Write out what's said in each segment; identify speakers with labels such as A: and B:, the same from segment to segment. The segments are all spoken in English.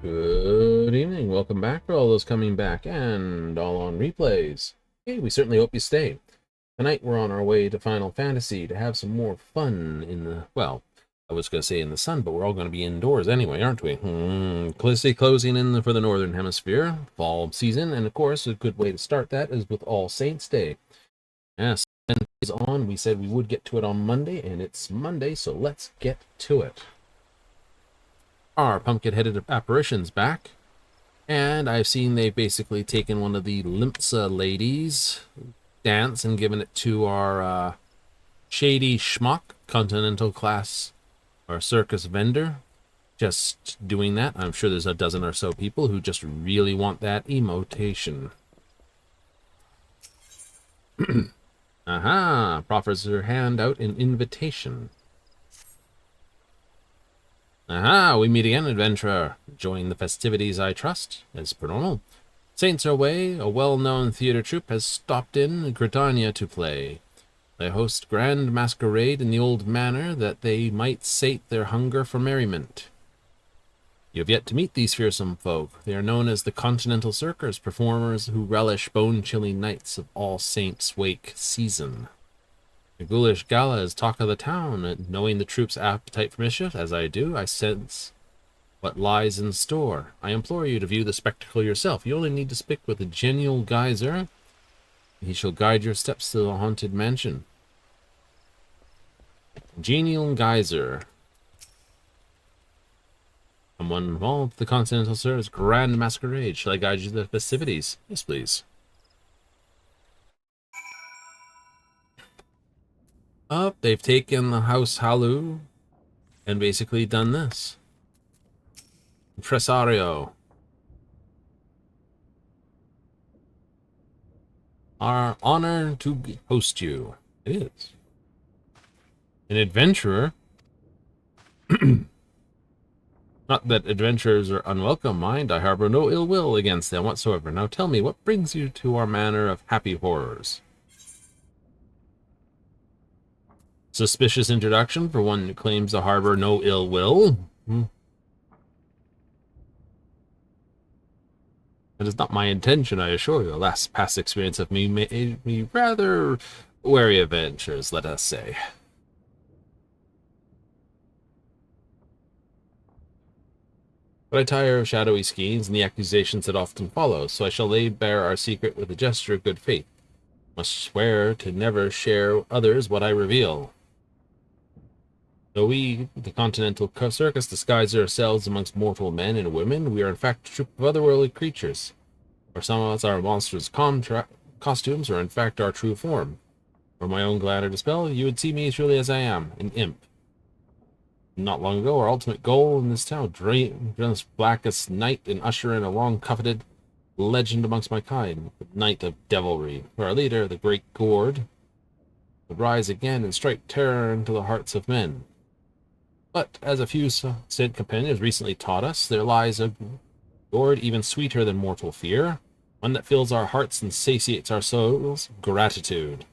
A: Good evening. Welcome back for all those coming back and all on replays. Hey, we certainly hope you stay. Tonight we're on our way to Final Fantasy to have some more fun in the, well, I was going to say in the sun, but we're all going to be indoors anyway, aren't we? Closing in for the Northern Hemisphere, fall season, and of course a good way to start that is with All Saints Day. Yes, 10 days on, we said we would get to it on Monday, and it's Monday, so let's get to it. Our pumpkin-headed apparition's back, and I've seen they've basically taken one of the Limpsa ladies' dance and given it to our shady schmuck continental class or circus vendor. just doing that. I'm sure there's a dozen or so people who just really want that emotation. Aha! Proffers her hand out in invitation. Aha! We meet again, adventurer. Join the festivities, I trust, as per normal. Saints are away. A well-known theater troupe has stopped in Britannia to play. They host grand masquerade in the old manor that they might sate their hunger for merriment. You have yet to meet these fearsome folk. They are known as the Continental Circus, performers who relish bone-chilling nights of All Saints' Wake season. The ghoulish gala is talk of the town, and knowing the troupe's appetite for mischief, as I do, I sense what lies in store. I implore you to view the spectacle yourself. You only need to speak with a genial geyser. He shall guide your steps to the haunted mansion. Genial geyser. Someone involved. The Continental Circus Grand Masquerade. Shall I guide you to the festivities? Yes, please. Up, they've taken the House Halu and basically done this. Impresario. Our honor to host you. It is. An adventurer. Not that adventurers are unwelcome, mind. I harbor no ill will against them whatsoever. Now tell me, what brings you to our manor of happy horrors? Suspicious introduction for one who claims to harbor no ill will. That is not my intention, I assure you. Alas, past experience of me made me rather wary of adventures, let us say. But I tire of shadowy schemes and the accusations that often follow, so I shall lay bare our secret with a gesture of good faith. Must swear to never share others what I reveal. Though we, the Continental Circus, disguise ourselves amongst mortal men and women, we are in fact a troop of otherworldly creatures. For some of us, our monstrous costumes are in fact our true form. For my own glamour dispel, you would see me truly as I am, an imp. Not long ago, our ultimate goal in this town, drain this blackest night and usher in a long-coveted legend amongst my kind, the Night of Devilry, where our leader, the Great Gourd, would rise again and strike terror into the hearts of men. But, as a few said companions recently taught us, there lies a gourd even sweeter than mortal fear, one that fills our hearts and satiates our souls, gratitude.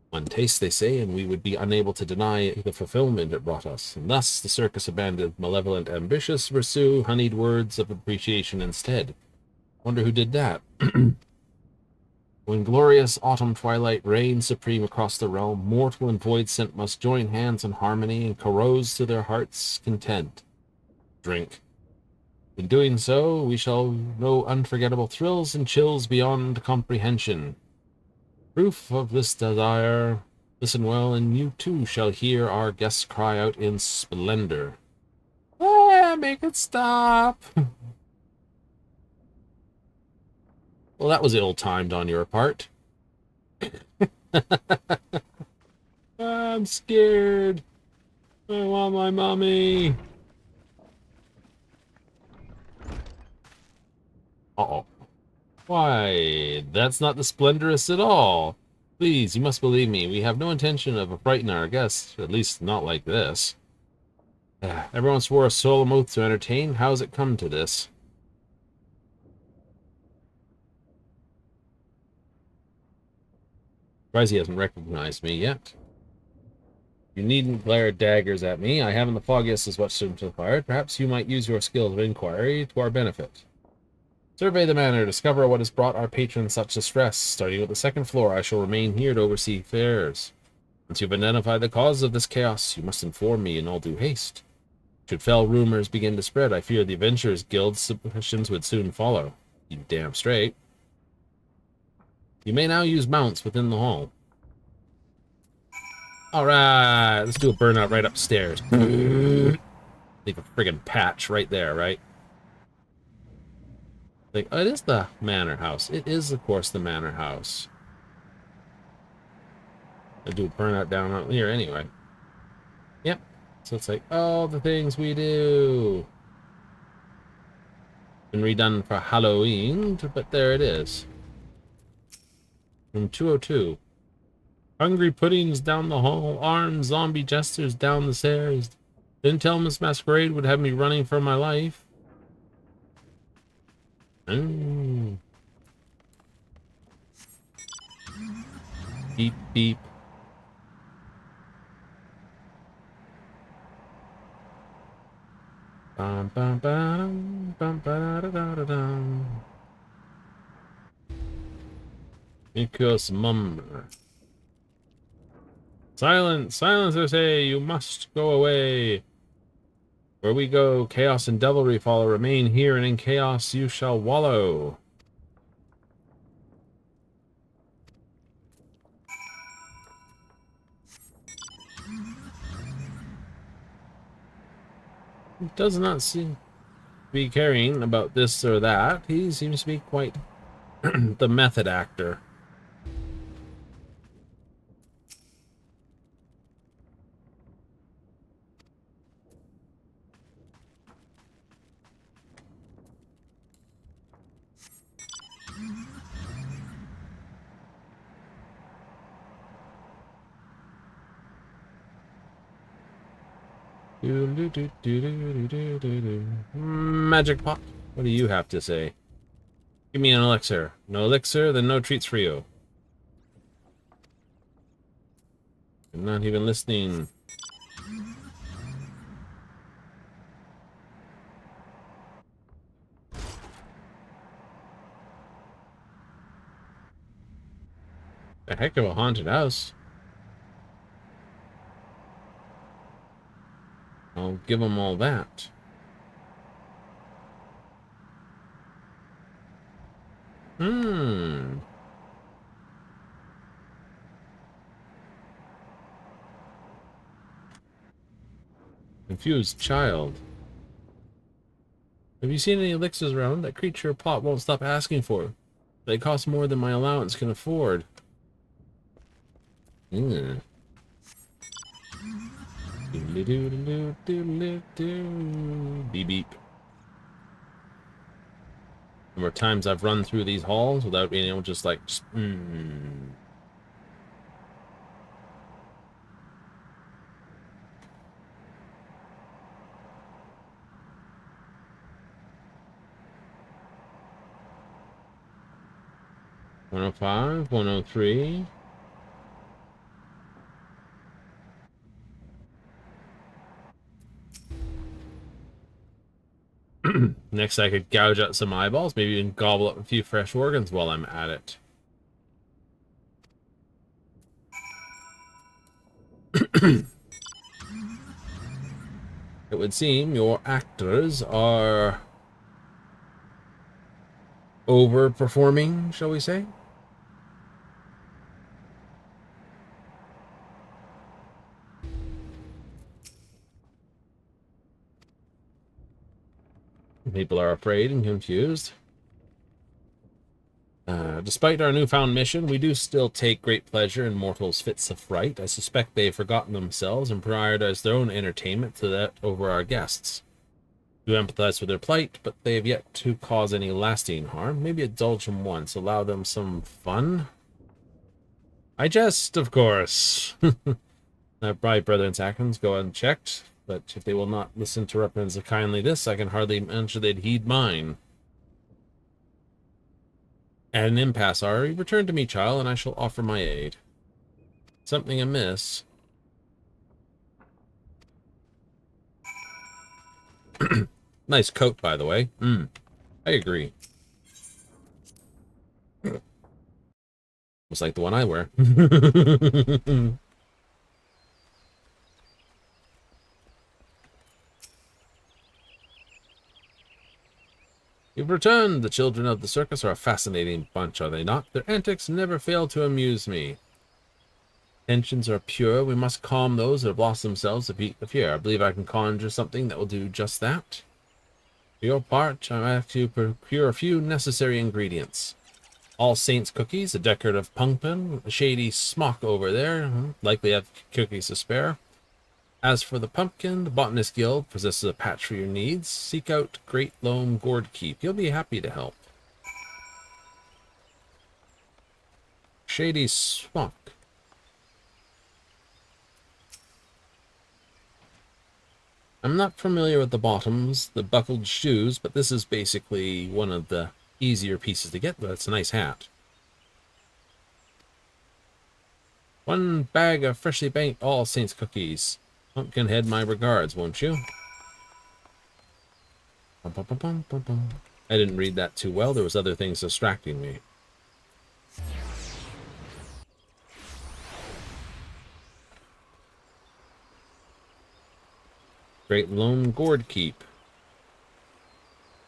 A: One taste, they say, and we would be unable to deny the fulfillment it brought us, and thus the circus abandoned malevolent ambitions to pursue honeyed words of appreciation instead. Wonder who did that. When glorious autumn twilight reigns supreme across the realm, mortal and void sent must join hands in harmony and carouse to their heart's content. Drink. In doing so, we shall know unforgettable thrills and chills beyond comprehension. Proof of this desire, listen well, and you too shall hear our guests cry out in splendor. Ah, make it stop! Well, that was ill-timed on your part. I'm scared. I want my mommy. Uh-oh. Why, that's not the splendorous at all. Please, you must believe me. We have no intention of frightening our guests, at least not like this. Everyone swore a solemn oath to entertain. How has it come to this? Surprised he hasn't recognized me yet. You needn't glare daggers at me. I haven't the foggiest as what's fired. Perhaps you might use your skills of inquiry to our benefit. Survey the manor, discover what has brought our patrons such distress. Starting with the second floor, I shall remain here to oversee affairs. Once you've identified the cause of this chaos, you must inform me in all due haste. Should fell rumors begin to spread, I fear the Adventurers Guild's suspicions would soon follow. You damn straight. You may now use mounts within the hall. Alright, let's do a burnout right upstairs. Leave a friggin' patch right there, right? Like, oh, it is the manor house. It is, of course, the manor house. I'll do a burnout down out here anyway. Yep. So it's like all the things we do. Been redone for Halloween, but there it is. Room 202. Hungry puddings down the hall, armed zombie jesters down the stairs. Didn't tell Miss Masquerade would have me running for my life. Mm. Beep, beep. Bum, bum, ba-dum, bum, ba-da-da-da-da-dum. Nikos mummer. Silence, silence, I say, you must go away. Where we go, chaos and devilry follow. Remain here, and in chaos you shall wallow. He does not seem to be caring about this or that. He seems to be quite the method actor. Magic pot. What do you have to say? Give me an elixir. No elixir, then no treats for you. I'm not even listening. A heck of a haunted house. I'll give them all that. Confused child. Have you seen any elixirs around? That creature pot won't stop asking for. They cost more than my allowance can afford. Beep beep. The more times I've run through these halls without being able to just like 105, 103. Next, I could gouge out some eyeballs, maybe even gobble up a few fresh organs while I'm at it. It would seem your actors are overperforming, shall we say? People are afraid and confused. Despite our newfound mission, we do still take great pleasure in mortals' fits of fright. I suspect they've forgotten themselves and prioritized their own entertainment to that over our guests. We empathize with their plight, but they have yet to cause any lasting harm. Maybe indulge them once, allow them some fun. I jest, of course. Our bright brethren's actions go unchecked, but if they will not listen to reprimands of kindly this, I can hardly imagine they'd heed mine. At an impasse, Ari, return to me, child, and I shall offer my aid. Something amiss. Nice coat, by the way. I agree. Looks like the one I wear. You've returned. The children of the circus are a fascinating bunch, are they not? Their antics never fail to amuse me. Tensions are pure. We must calm those that have lost themselves to beat the fear. I believe I can conjure something that will do just that. For your part, I ask you to procure a few necessary ingredients. All Saints cookies, a decorative pumpkin, a shady smock over there, likely have cookies to spare. As for the pumpkin, the Botanist Guild possesses a patch for your needs. Seek out Great Loam Gourd Keep. He'll be happy to help. Shady Swamp. I'm not familiar with the bottoms, the buckled shoes, but this is basically one of the easier pieces to get, but it's a nice hat. One bag of freshly baked All Saints cookies. Pumpkinhead, my regards, won't you? Bum, bum, bum, bum, bum, bum. I didn't read that too well. There was other things distracting me. Great Loam Gourd Keep.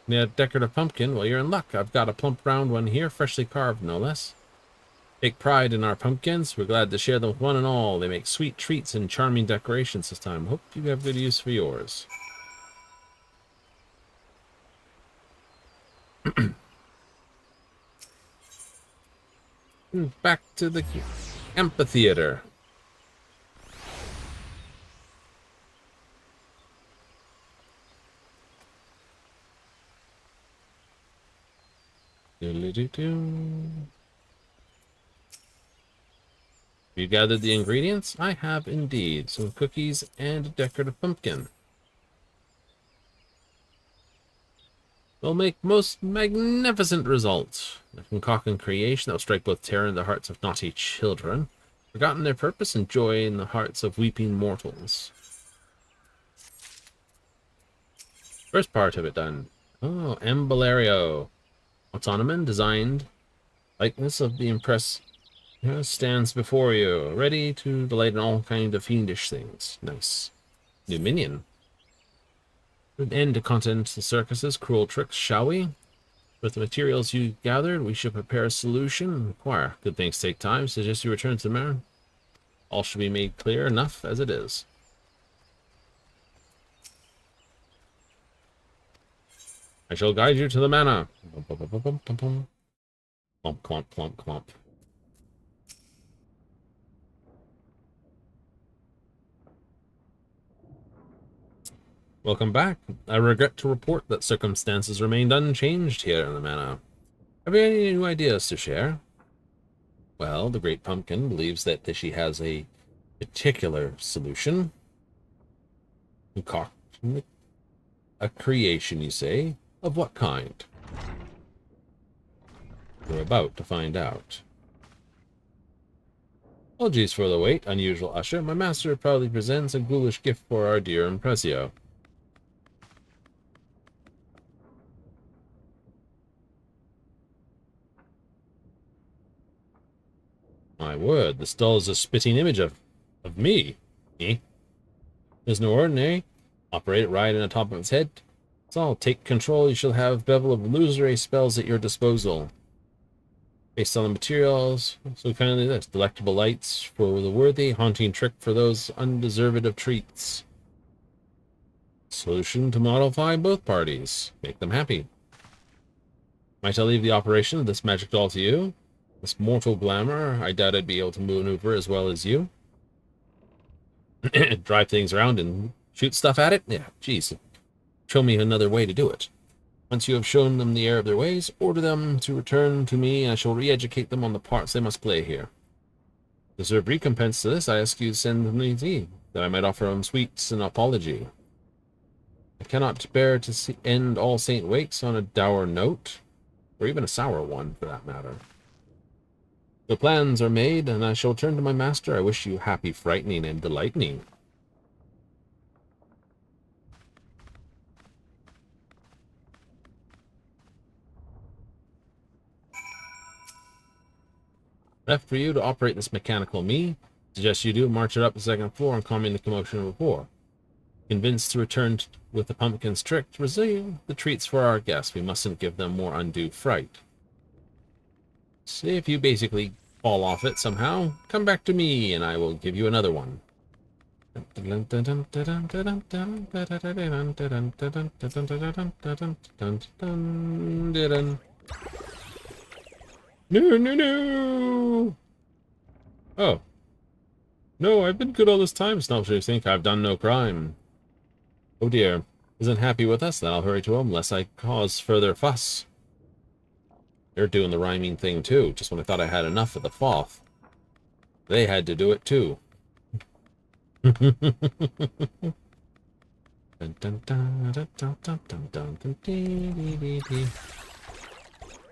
A: Yeah, decorative pumpkin. Well, you're in luck. I've got a plump round one here, freshly carved, no less. Take pride in our pumpkins. We're glad to share them with one and all. They make sweet treats and charming decorations this time. Hope you have good use for yours. Back to the amphitheater. You gathered the ingredients? I have indeed. Some cookies and a decorative pumpkin. Will make most magnificent results. A concocted creation that will strike both terror in the hearts of naughty children, forgotten their purpose, and joy in the hearts of weeping mortals. First part of it done. Oh, Embalario. Autonoman designed likeness of the Empress stands before you, ready to delight in all kind of fiendish things. Nice. New minion. Put an end to continental circuses, cruel tricks, shall we? With the materials you gathered, we should prepare a solution and inquire. Good things take time. Suggest you return to the mirror. All should be made clear enough as it is. I shall guide you to the manor. Clump, clump, clump, clump. Welcome back. I regret to report that circumstances remained unchanged here in the manor. Have you any new ideas to share? Well, the Great Pumpkin believes that she has a particular solution. Concoction, a creation, you say? Of what kind? We're about to find out. Apologies for the wait, unusual usher. My master proudly presents a ghoulish gift for our dear Impresio. My word, this doll is a spitting image of me. Eh? There's no ordinary. Operate it right in the top of its head. It's all. Take control. You shall have bevel of illusory spells at your disposal. Based on the materials, so kindly this. Delectable lights for the worthy, haunting trick for those undeserved of treats. Solution to modify both parties. Make them happy. Might I leave the operation of this magic doll to you? This mortal glamour, I doubt I'd be able to maneuver as well as you. Drive things around and shoot stuff at it? Yeah, geez. Show me another way to do it. Once you have shown them the error of their ways, order them to return to me, and I shall re-educate them on the parts they must play here. To serve recompense to this, I ask you to send them the tea, that I might offer them sweets and apology. I cannot bear to end all Saint Wakes on a dour note, or even a sour one, for that matter. The plans are made, and I shall turn to my master. I wish you happy frightening and delighting. Left for you to operate this mechanical me. Suggest you do march it up the second floor and calming the commotion of before. Convinced to return with the pumpkin's trick, to resume the treats for our guests. We mustn't give them more undue fright. See if you basically fall off it somehow. Come back to me, and I will give you another one. No, no, no! Oh. No, I've been good all this time. Snobs think I've done no crime. Oh dear. Isn't happy with us? Then I'll hurry to him, lest I cause further fuss. They're doing the rhyming thing too, just when I thought I had enough of the fourth. They had to do it too.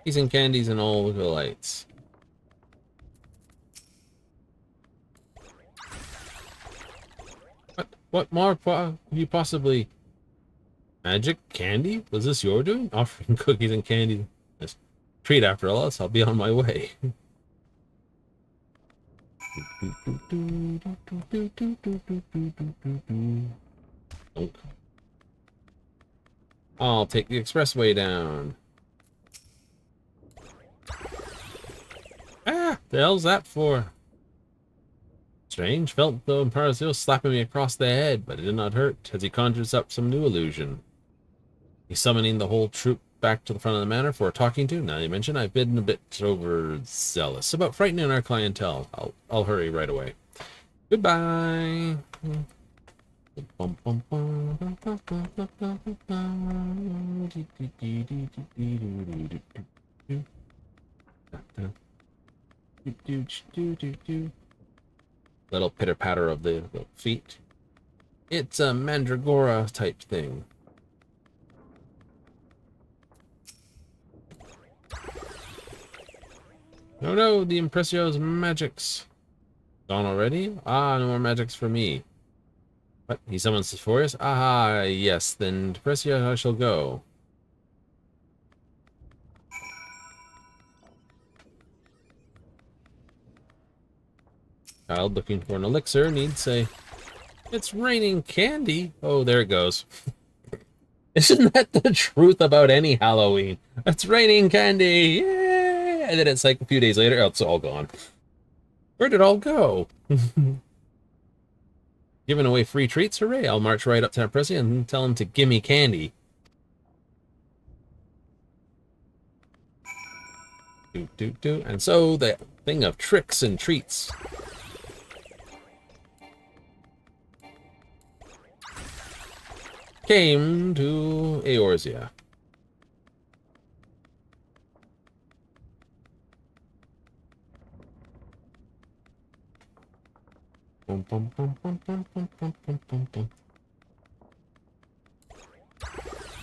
A: Keys and candies and all the lights. What more could you possibly... Magic? Candy? Was this your doing? Offering cookies and candy. Nice treat after all else. I'll be on my way. I'll take the expressway down. Ah! The hell's that for? Strange. Felt the Impartial slapping me across the head, but it did not hurt, as he conjures up some new illusion. He's summoning the whole troop back to the front of the manor for a talking to. Now you mention, I've been a bit overzealous about frightening our clientele. I'll hurry right away. Goodbye. Little pitter patter of the feet. It's a mandragora type thing. No, no, the Impressio's magics. Gone already? Ah, no more magics for me. What? He summons Sephorius? Ah, yes, then to Impressio I shall go. Child looking for an elixir needs say, it's raining candy. Oh, there it goes. Isn't that the truth about any Halloween? It's raining candy. Yay! And then it's like a few days later, oh, it's all gone. Where'd it all go? Giving away free treats? Hooray! I'll march right up to Impresio and tell him to gimme candy. And so the thing of tricks and treats. Came to Eorzea.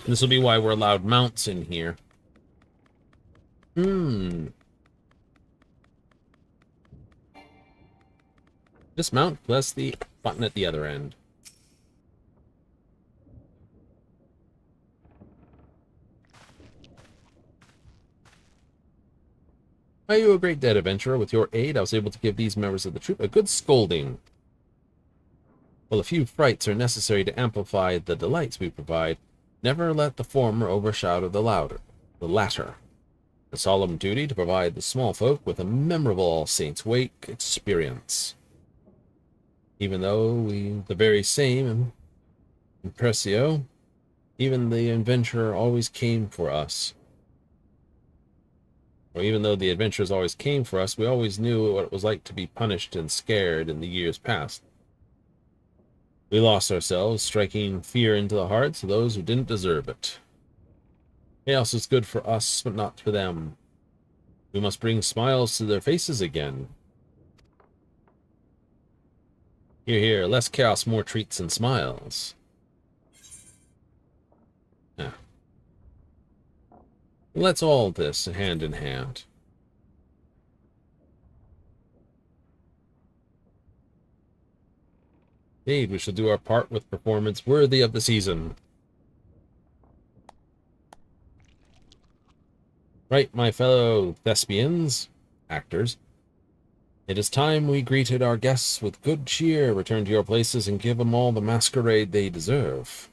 A: This will be why we're allowed mounts in here. Dismount plus the button at the other end. Are you a great dead adventurer? With your aid, I was able to give these members of the troop a good scolding. While a few frights are necessary to amplify the delights we provide, never let the former overshadow the latter. A solemn duty to provide the small folk with a memorable All Saints' Wake experience. Even though the very same Impressio, even the adventurer always came for us. Or even though the adventurers always came for us, we always knew what it was like to be punished and scared in the years past. We lost ourselves, striking fear into the hearts of those who didn't deserve it. Chaos is good for us, but not for them. We must bring smiles to their faces again. Here, here, less chaos, more treats and smiles. Yeah. Let's all this hand in hand. Indeed, we shall do our part with performance worthy of the season. Right, my fellow thespians, actors. It is time we greeted our guests with good cheer, return to your places, and give them all the masquerade they deserve.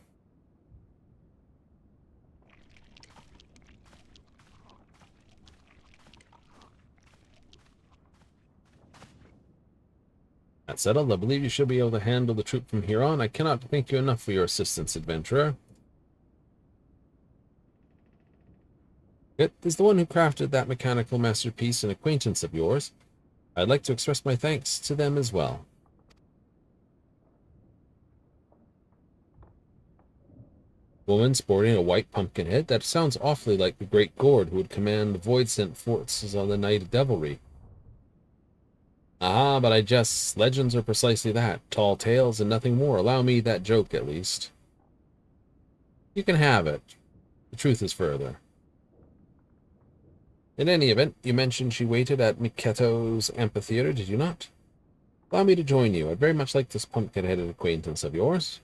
A: That settled, I believe you should be able to handle the troop from here on. I cannot thank you enough for your assistance, adventurer. It is the one who crafted that mechanical masterpiece, an acquaintance of yours. I'd like to express my thanks to them as well. Woman sporting a white pumpkin head? That sounds awfully like the great Gord who would command the void-sent forces on the night of devilry. Ah, but I jest. Legends are precisely that. Tall tales and nothing more. Allow me that joke, at least. You can have it. The truth is further. In any event, you mentioned she waited at Miketo's amphitheater, did you not? Allow me to join you. I'd very much like this pumpkin-headed acquaintance of yours.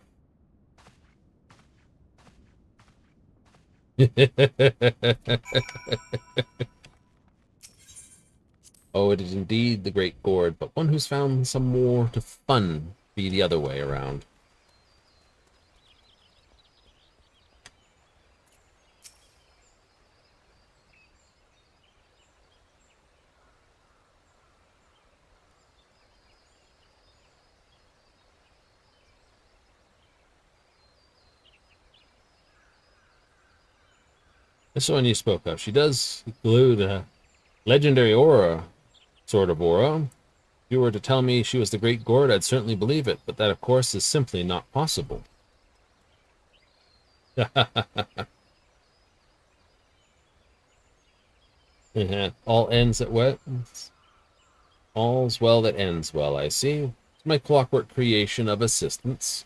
A: Oh, it is indeed the great Gord, but one who's found some more to fun be the other way around. This one you spoke of. She does include a legendary aura, sort of aura. If you were to tell me she was the great Gord, I'd certainly believe it, but that, of course, is simply not possible. All ends at what? All's well that ends well, I see. It's my clockwork creation of assistance.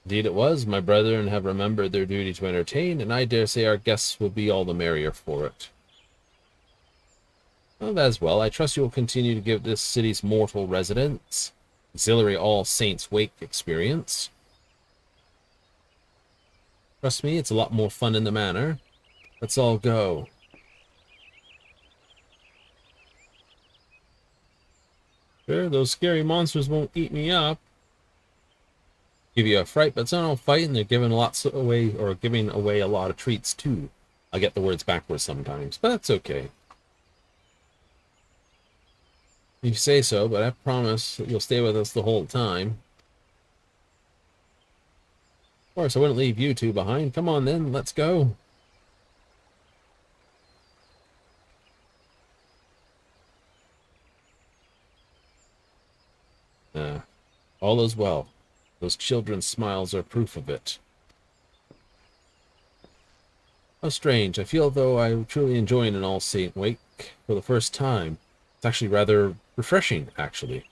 A: Indeed it was. My brethren have remembered their duty to entertain, and I dare say our guests will be all the merrier for it. Well, that is well. I trust you will continue to give this city's mortal residents auxiliary All Saints Wake experience. Trust me, it's a lot more fun in the manor. Let's all go. Sure, those scary monsters won't eat me up. Give you a fright, but some don't fight, and they're giving lots away, or giving away a lot of treats too. I get the words backwards sometimes, but that's okay. You say so, but I promise that you'll stay with us the whole time. Of course, I wouldn't leave you two behind. Come on then, let's go. All is well. Those children's smiles are proof of it. How strange. I feel though I'm truly enjoying an All Saint Wake for the first time. It's actually rather refreshing, actually.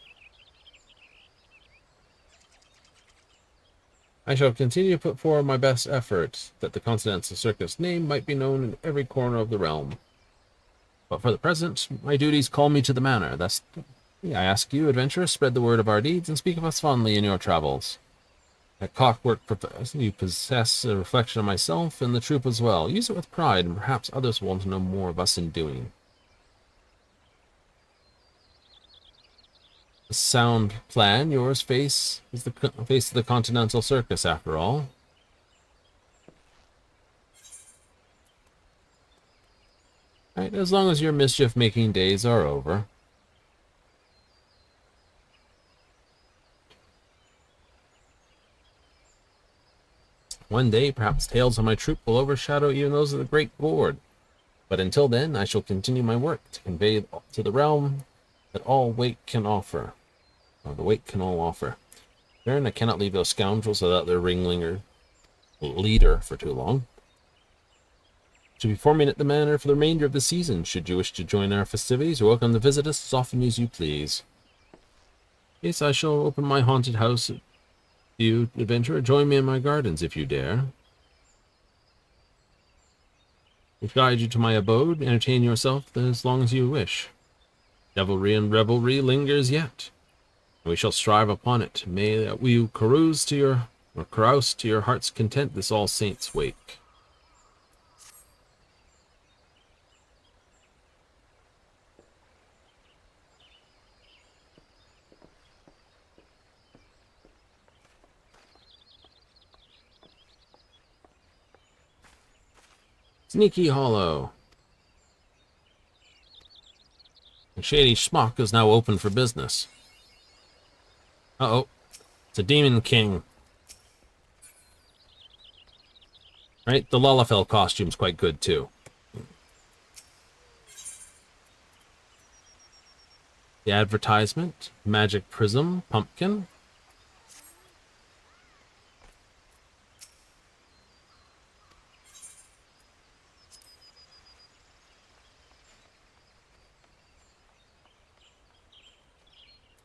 A: I shall continue to put forward my best effort that the Continental Circus name might be known in every corner of the realm. But for the present, my duties call me to the manor. Thus, I ask you, adventurer, spread the word of our deeds and speak of us fondly in your travels. At clockwork, you possess a reflection of myself and the troop as well. Use it with pride, and perhaps others will want to know more of us in doing. A sound plan. Yours face is the face of the Continental Circus, after all. Right, as long as your mischief-making days are over. One day, perhaps tales of my troop will overshadow even those of the great Gord. But until then, I shall continue my work to convey to the realm that all Wake can offer. Or the Wake can all offer. Baron, I cannot leave those scoundrels without their ringleader leader for too long. To be forming at the manor for the remainder of the season. Should you wish to join our festivities, you're welcome to visit us as often as you please. Yes, I shall open my haunted house. You, adventurer, join me in my gardens if you dare. I'll guide you to my abode. Entertain yourself as long as you wish. Devilry and revelry lingers yet. We shall strive upon it. May we carouse to your heart's content this All Saints Wake. Sneaky Hollow. The Shady Schmuck is now open for business. Uh-oh. It's a Demon King. Right? The Lalafell costume's quite good, too. The advertisement. Magic Prism. Pumpkin.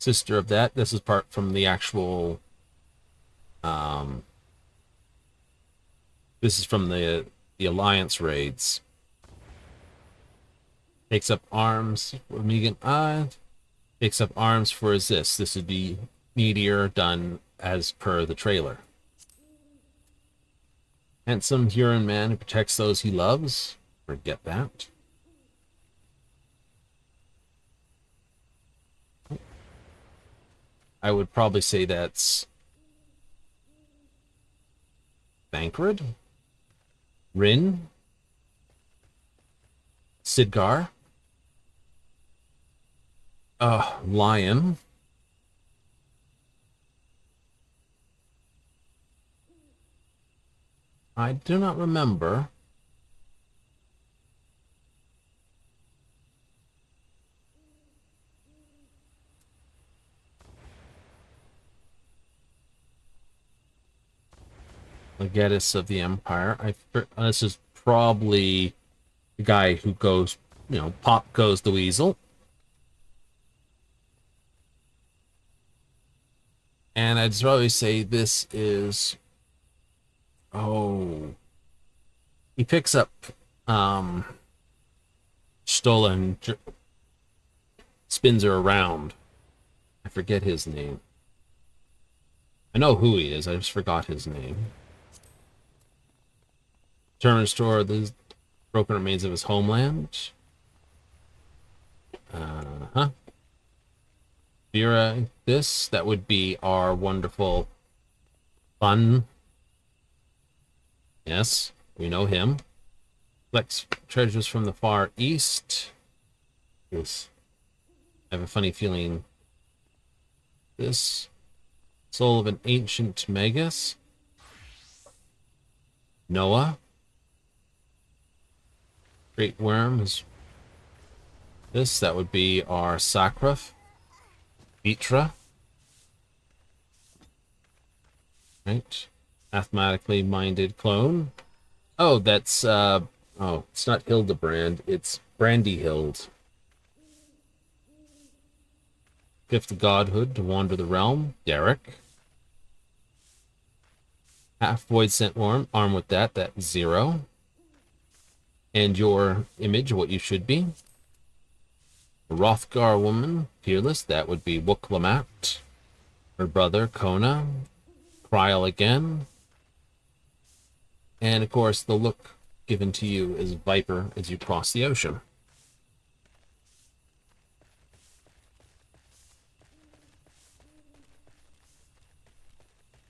A: sister of that. This is part from the actual. This is from the Alliance raids. Takes up arms for Megan. Takes up arms for this. This would be Meteor done as per the trailer. Handsome Huron man who protects those he loves. Forget that. I would probably say that's Bankred, Rin, Sidgar, Lion, I do not remember. Legatus of the Empire. This is probably the guy who goes, pop goes the weasel. And I'd probably say this is, he picks up Stola and spins her around. I forget his name. I know who he is, I just forgot his name. Return and restore the broken remains of his homeland. Vera, that would be our wonderful Fun. Yes, we know him. Collects treasures from the Far East. Yes. I have a funny feeling. This soul of an ancient Magus. Noah. Great Worm is this. That would be our Sakraf. Vitra. Right. Mathematically minded clone. Oh, that's it's not Hildebrand, it's Brandyhild. Gift of Godhood to wander the realm. Derek. Half Void Scent Worm, armed with that's 0. And your image, what you should be. Rothgar woman, fearless, that would be Wooklamat. Her brother, Kona. Kryl again. And of course, the look given to you is Viper as you cross the ocean.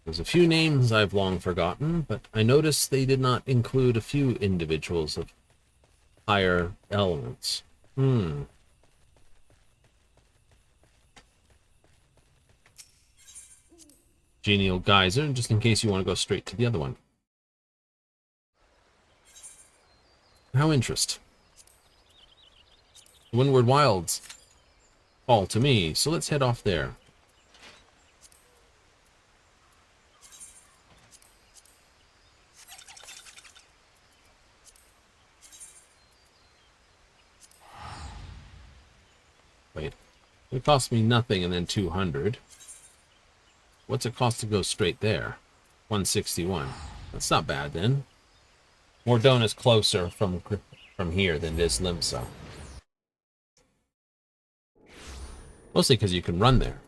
A: There's a few names I've long forgotten, but I noticed they did not include a few individuals of higher elements. Genial Geyser, just in case you want to go straight to the other one. How interest. The Windward Wilds fall to me, so let's head off there. Wait, it cost me nothing and then 200. What's it cost to go straight there? 161. That's not bad then. Mordona's closer from here than it is Limsa. Mostly because you can run there.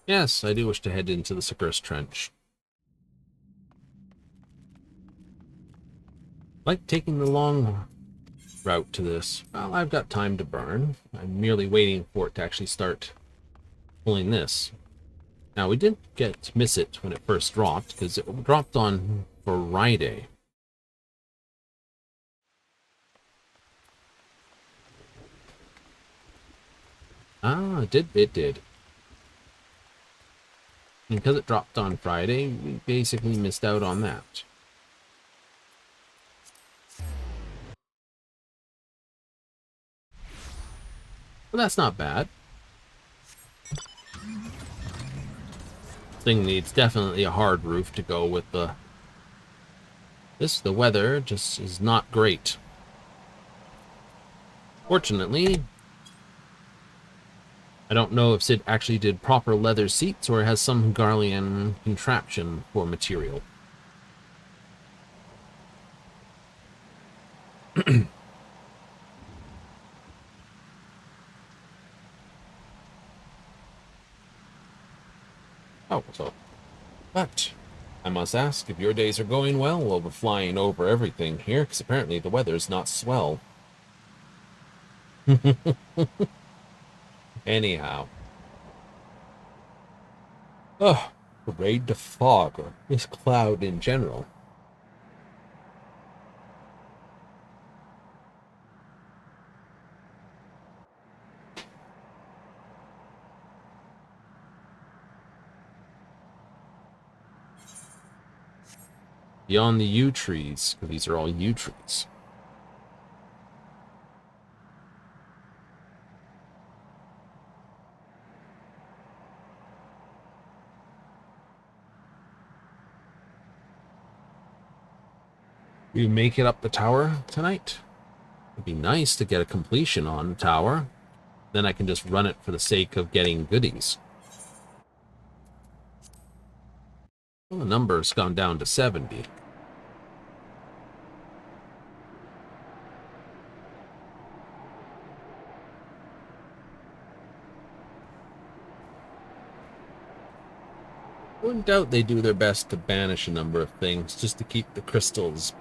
A: Yes, I do wish to head into the Sicarus Trench. Like taking the long route to this. Well, I've got time to burn. I'm merely waiting for it to actually start pulling this. Now, we didn't miss it when it first dropped, because it dropped on Friday. Ah, it did. And because it dropped on Friday, we basically missed out on that. But that's not bad. Thing needs definitely a hard roof to go with the... The weather just is not great. Fortunately, I don't know if Sid actually did proper leather seats or has some Hungarian contraption for material. But I must ask if your days are going well while we're flying over everything here, because apparently the weather's not swell. Anyhow. Oh, parade to fog, or this cloud in general. Beyond the yew trees, because these are all yew trees. We make it up the tower tonight. It'd be nice to get a completion on the tower. Then I can just run it for the sake of getting goodies. Well, the number's gone down to 70. I wouldn't doubt they do their best to banish a number of things just to keep the crystals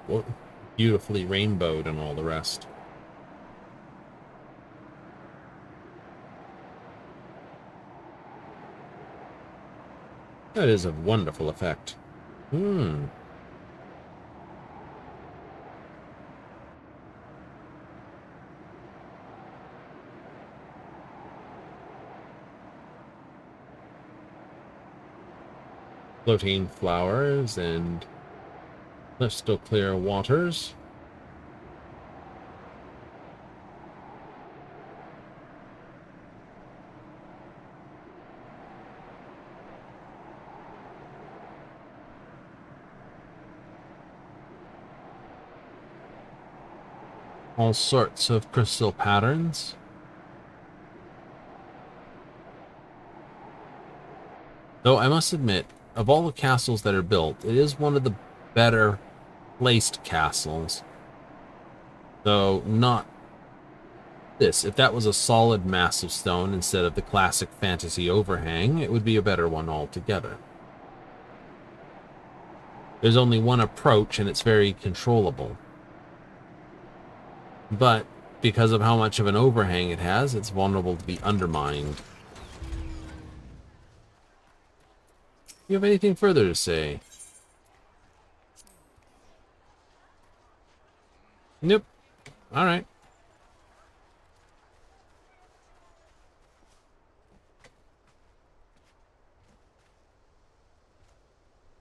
A: beautifully rainbowed and all the rest. That is a wonderful effect. Floating flowers and crystal clear waters. All sorts of crystal patterns. Though I must admit, of all the castles that are built, it is one of the better placed castles. Though not this. If that was a solid massive stone instead of the classic fantasy overhang, it would be a better one altogether. There's only one approach and it's very controllable. But because of how much of an overhang it has, it's vulnerable to be undermined. You have anything further to say? Nope. Alright.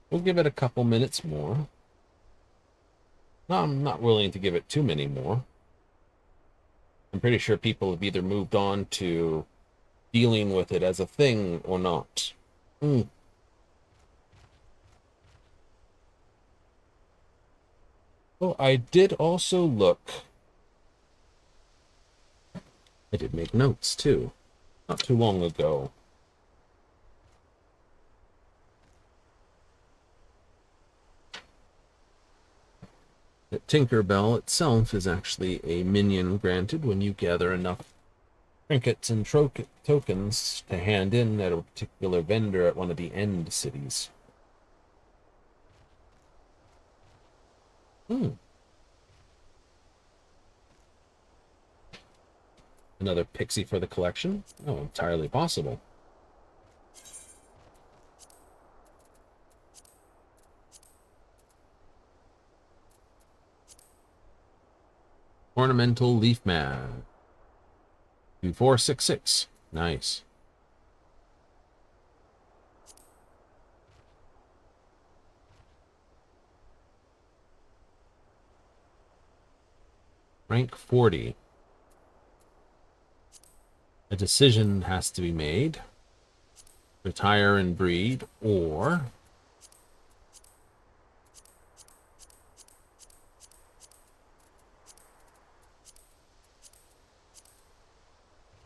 A: We'll give it a couple minutes more. No, I'm not willing to give it too many more. I'm pretty sure people have either moved on to dealing with it as a thing or not. Oh, I did also look. I did make notes, too. Not too long ago. That Tinkerbell itself is actually a minion granted when you gather enough trinkets and tokens to hand in at a particular vendor at one of the end cities. Another pixie for the collection? Oh, entirely possible. Ornamental leaf mat. 2466. Nice. Rank 40. A decision has to be made. Retire and breed, or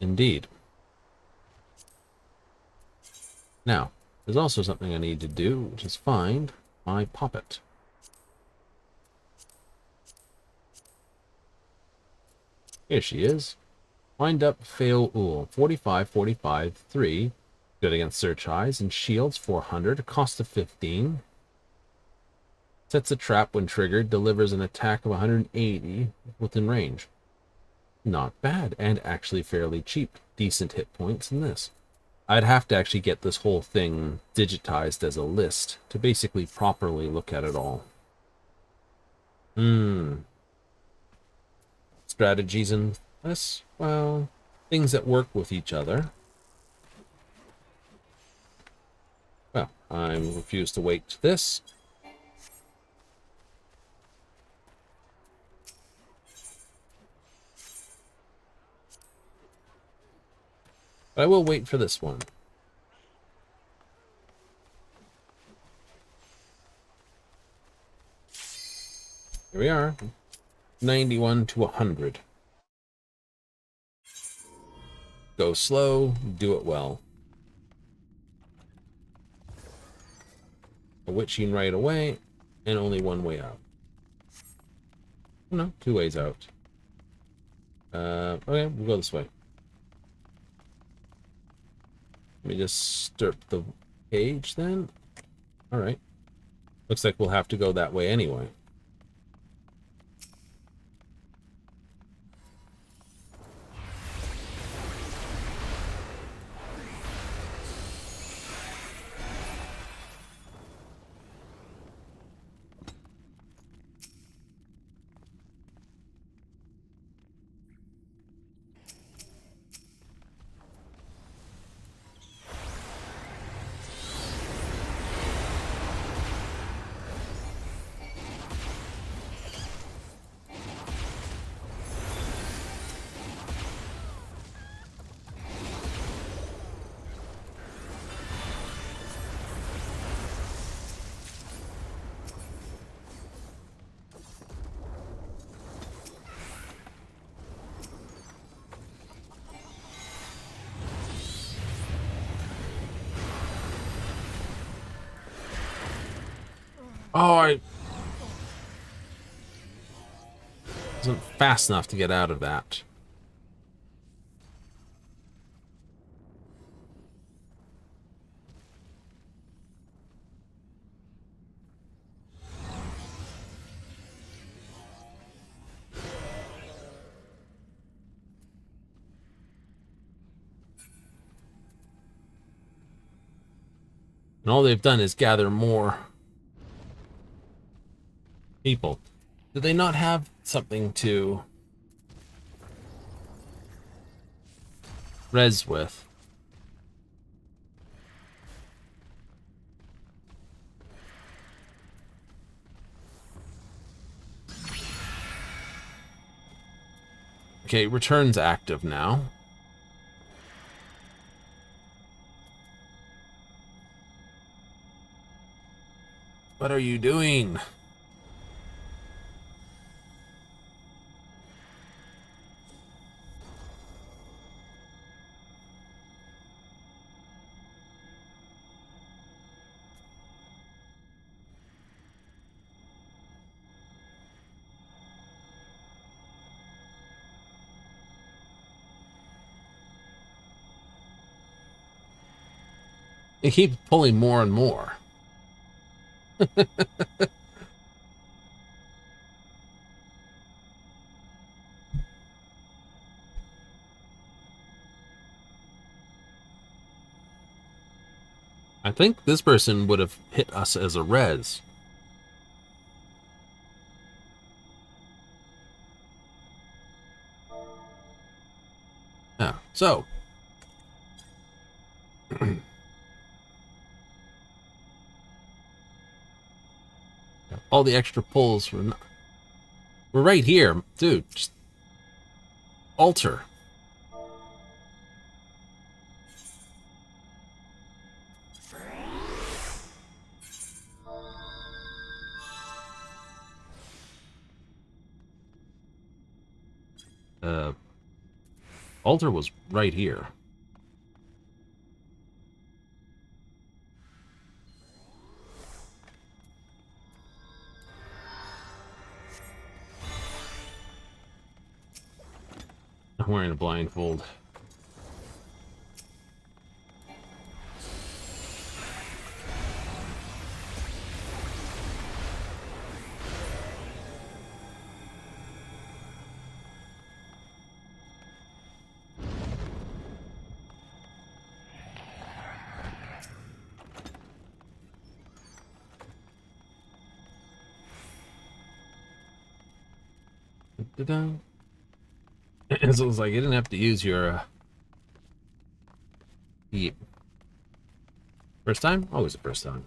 A: indeed. Now, there's also something I need to do, which is find my puppet. Here she is. Wind up, fail, ool. 45, 45, 3. Good against search eyes and shields, 400. Cost of 15. Sets a trap when triggered. Delivers an attack of 180 within range. Not bad, and actually fairly cheap. Decent hit points in this. I'd have to actually get this whole thing digitized as a list to basically properly look at it all. Strategies in this? Well, things that work with each other. Well, I refuse to wait this. But I will wait for this one. Here we are. 91 to 100. Go slow, do it well. A witching right away, and only one way out. No, 2 ways out. Okay, we'll go this way. Let me just stirp the page then. Alright. Looks like we'll have to go that way anyway. Oh, I wasn't fast enough to get out of that. And all they've done is gather more people. Do they not have something to res with? Okay, return's active now. What are you doing? It keeps pulling more and more. I think this person would have hit us as a res. Yeah, so. All the extra pulls were right here. Dude, just Altar. Altar was right here. I'm wearing a blindfold. So it was like you didn't have to use your first time? Always the first time.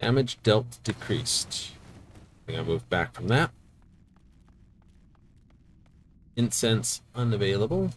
A: Damage dealt decreased. I think I moved back from that. Incense unavailable.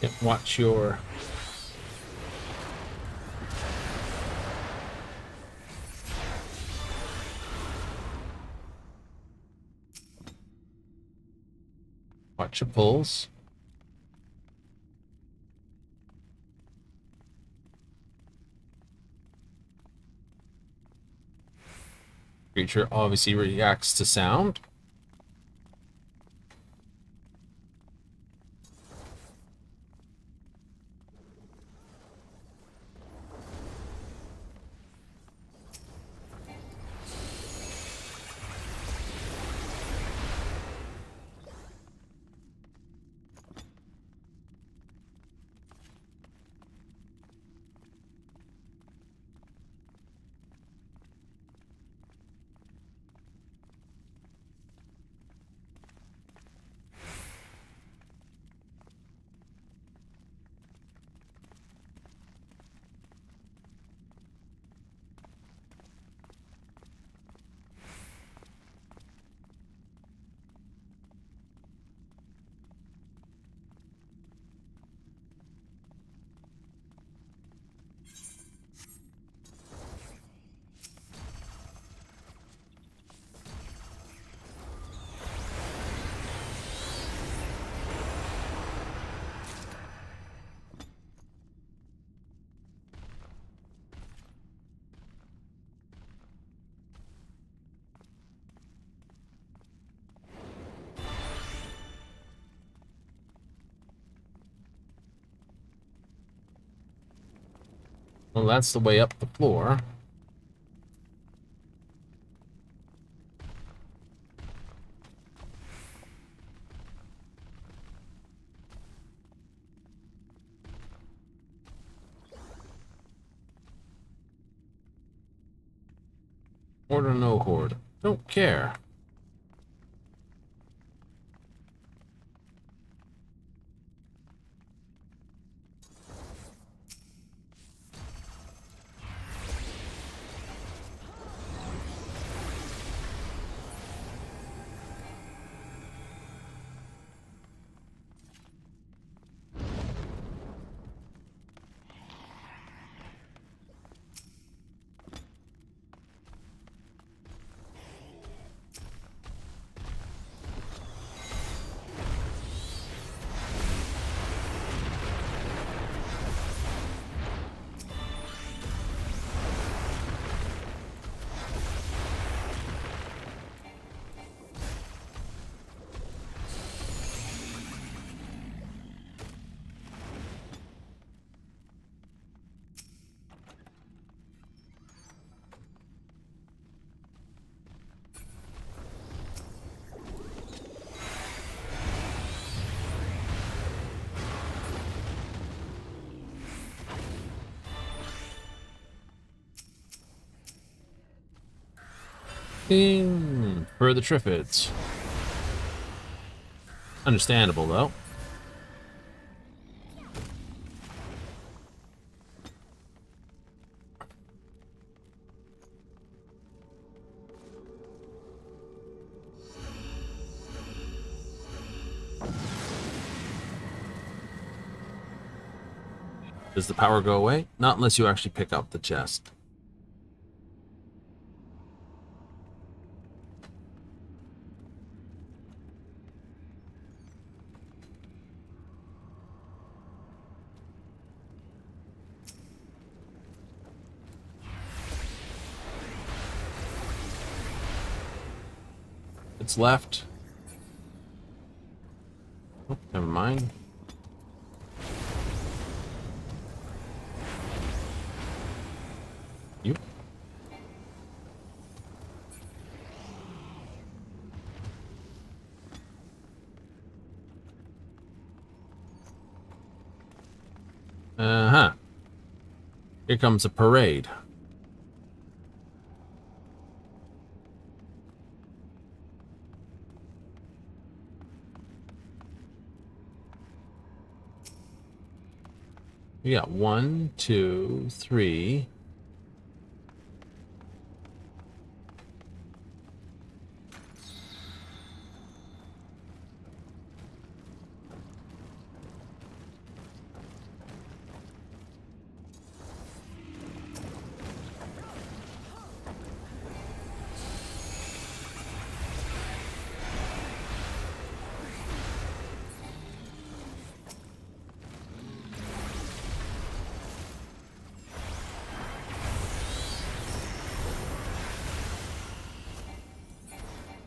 A: Yep, watch your pulls. Creature obviously reacts to sound. Well, that's the way up the floor. Horde or no horde? Don't care. For the Triffids. Understandable, though. Does the power go away? Not unless you actually pick up the chest. It's left. Oh, never mind. You. Uh-huh. Here comes a parade. We got 1, 2, 3.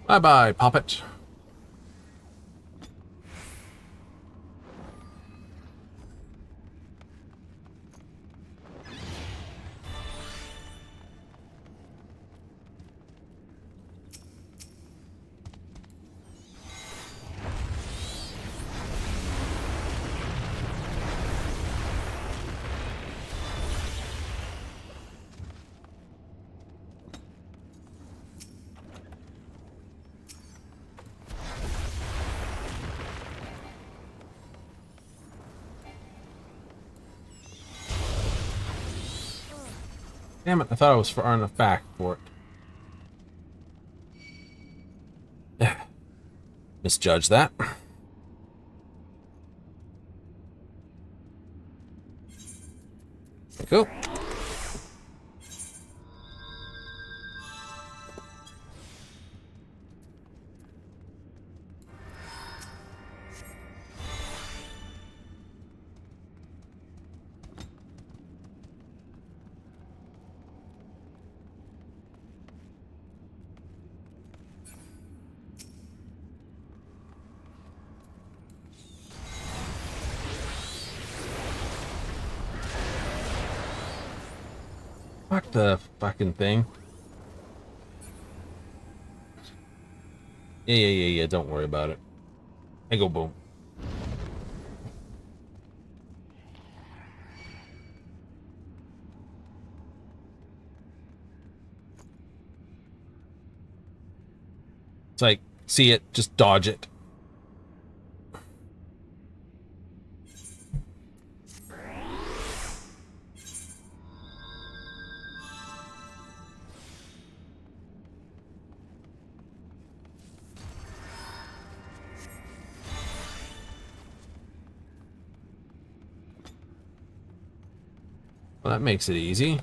A: Bye-bye, Poppet. Damn it, I thought I was far enough back for it. Misjudged that. Cool. Fuck the fucking thing. Yeah, don't worry about it. I go boom. It's like, see it, just dodge it. Well, that makes it easy.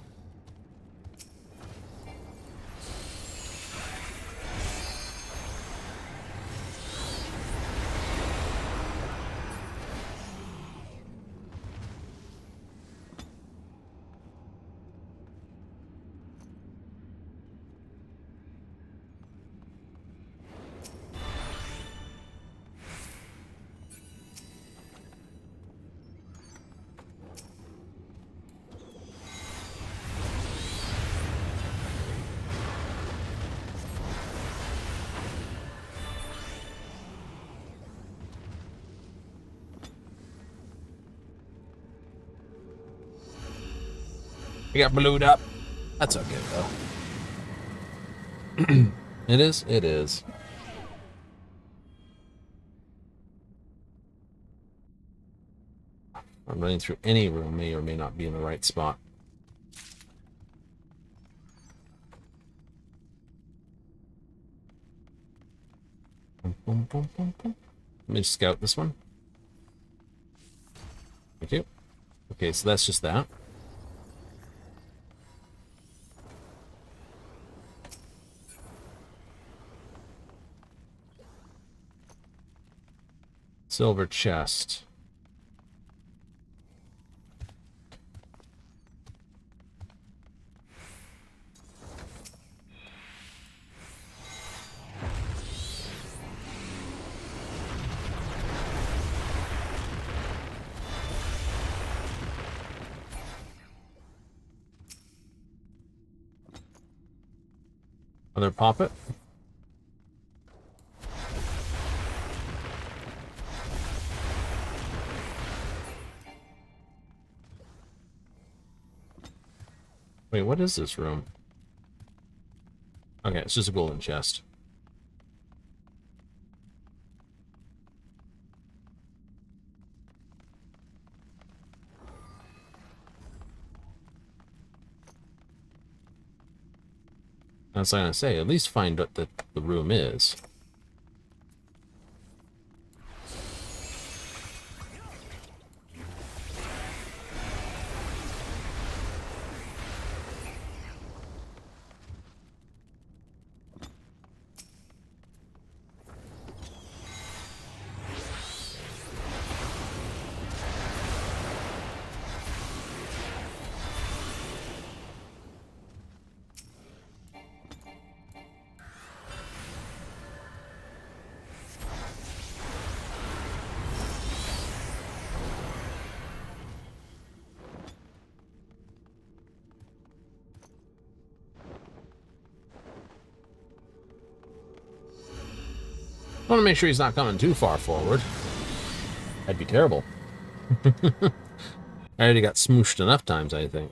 A: We got blued up. That's okay, though. It is? It is. I'm running through any room, may or may not be in the right spot. Boom, boom, boom, boom, boom. Let me scout this one. Thank you. Okay, so that's just that. Silver chest. Other poppet. Wait, what is this room? Okay, it's just a golden chest. That's what I'm gonna say. At least find what the room is. I want to make sure he's not coming too far forward. That'd be terrible. I already got smooshed enough times, I think.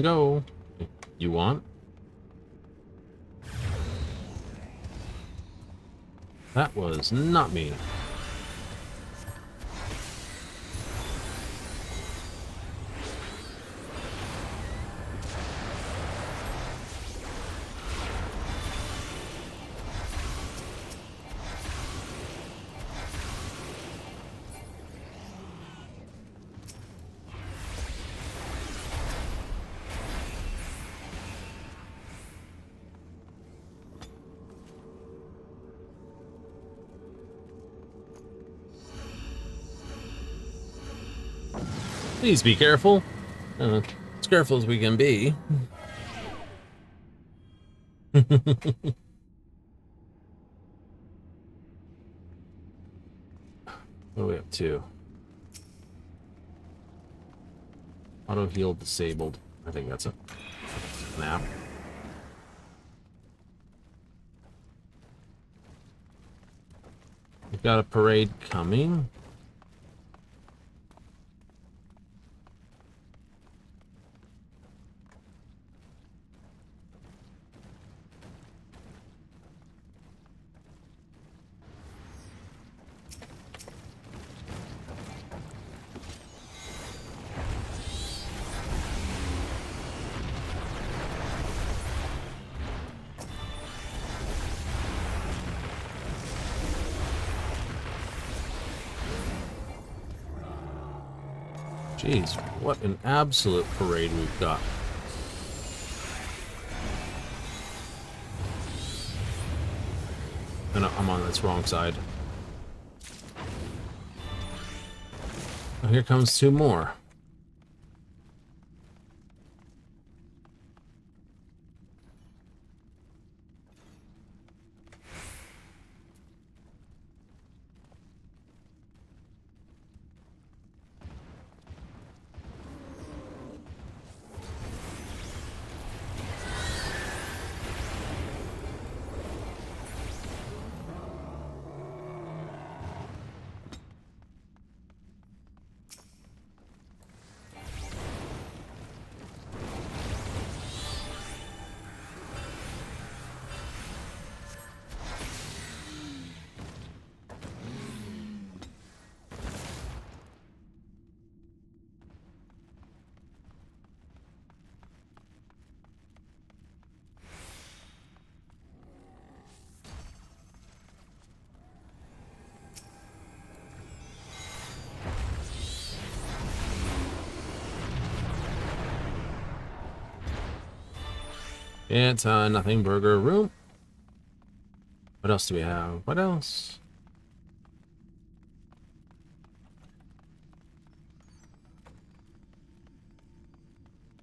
A: Go. You want? That was not me. Please be careful. As careful as we can be. What are we up to? Auto heal disabled. I think that's a snap. We've got a parade coming. Jeez, what an absolute parade we've got. And I'm on this wrong side. Oh, here comes two more. It's a nothing burger room. What else do we have? What else?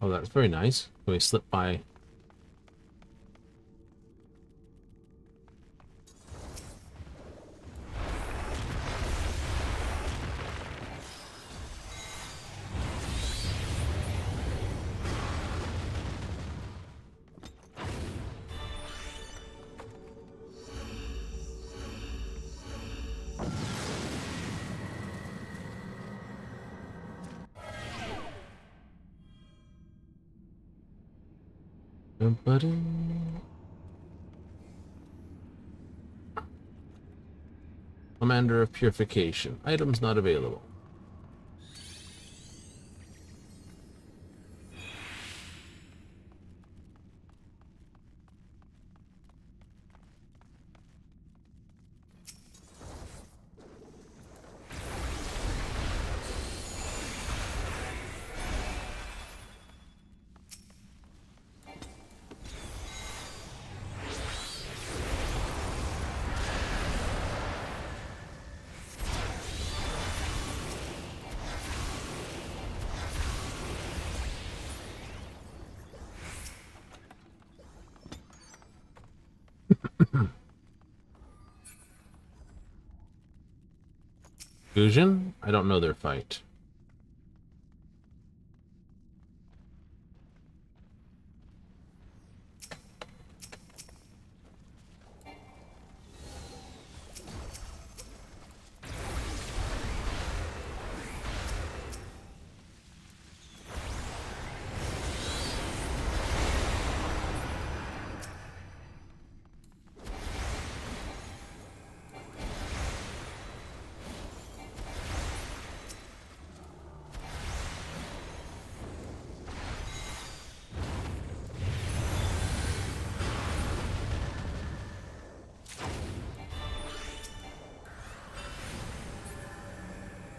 A: Oh, that's very nice. Can we slip by? Commander of Purification. Items not available. Fusion? I don't know their fight.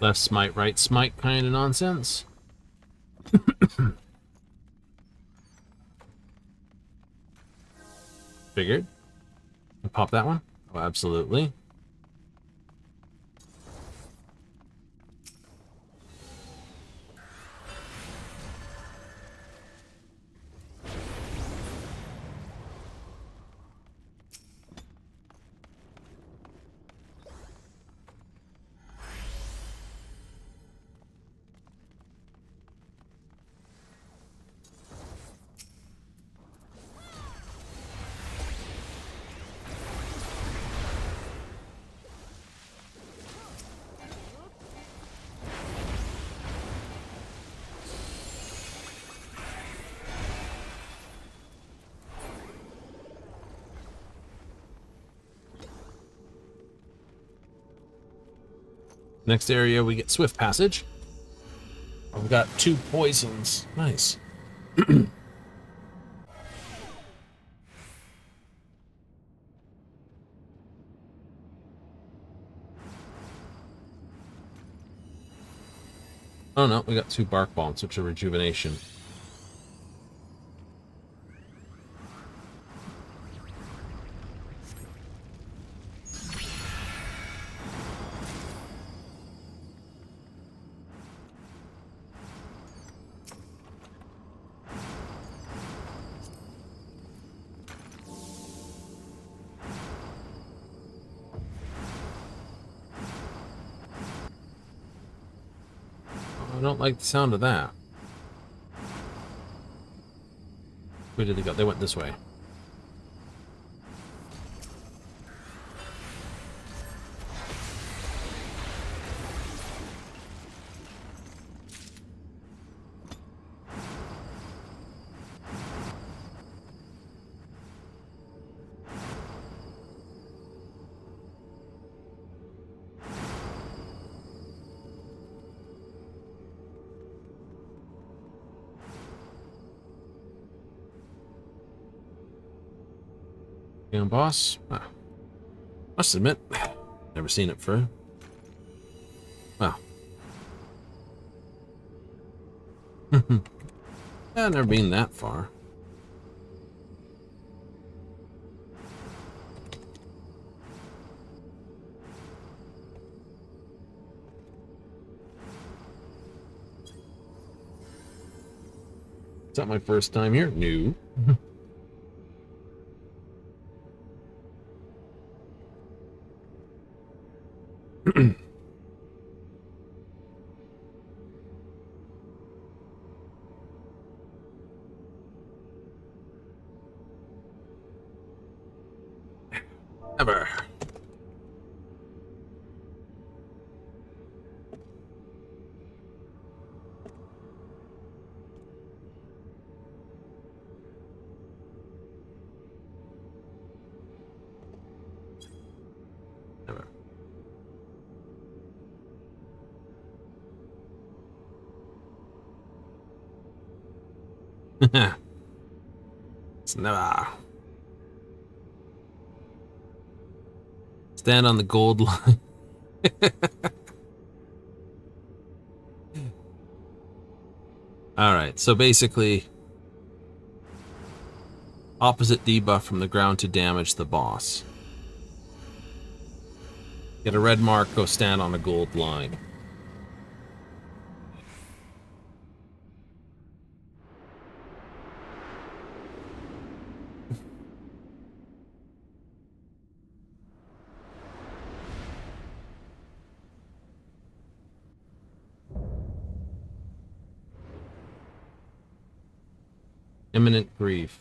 A: Left smite, right smite kind of nonsense. Figured. Pop that one? Oh, absolutely. Next area, we get Swift Passage. I've got 2 poisons. Nice. Oh no, we got 2 Bark Bombs, which are Rejuvenation. I don't like the sound of that. Where did they go? They went this way. Damn boss. Ah. Must admit, never seen it for. Wow. Yeah, never been that far. Is that my first time here? No. Ever. Ever. It's never. Stand on the gold line. Alright, so basically, opposite debuff from the ground to damage the boss. Get a red mark, go stand on a gold line. Imminent grief.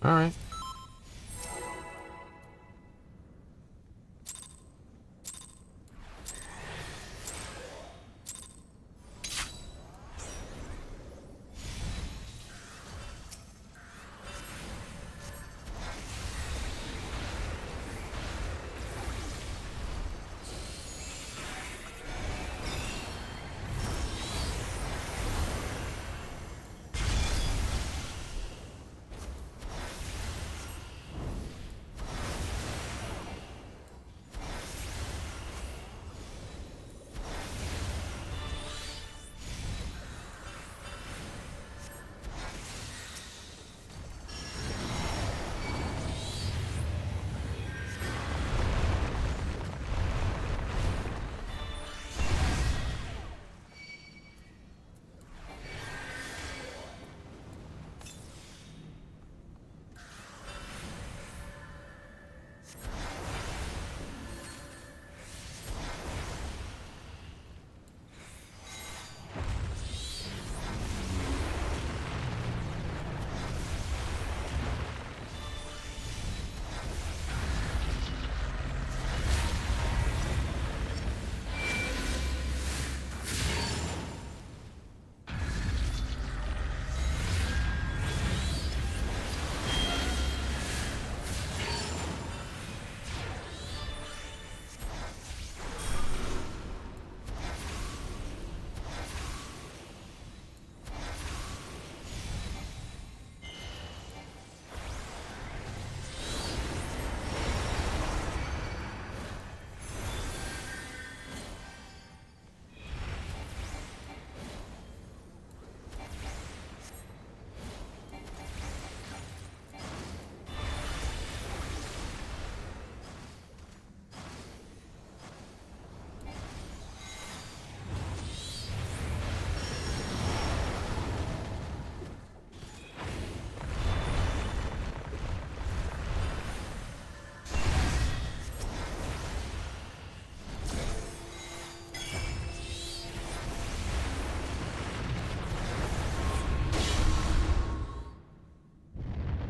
A: Alright.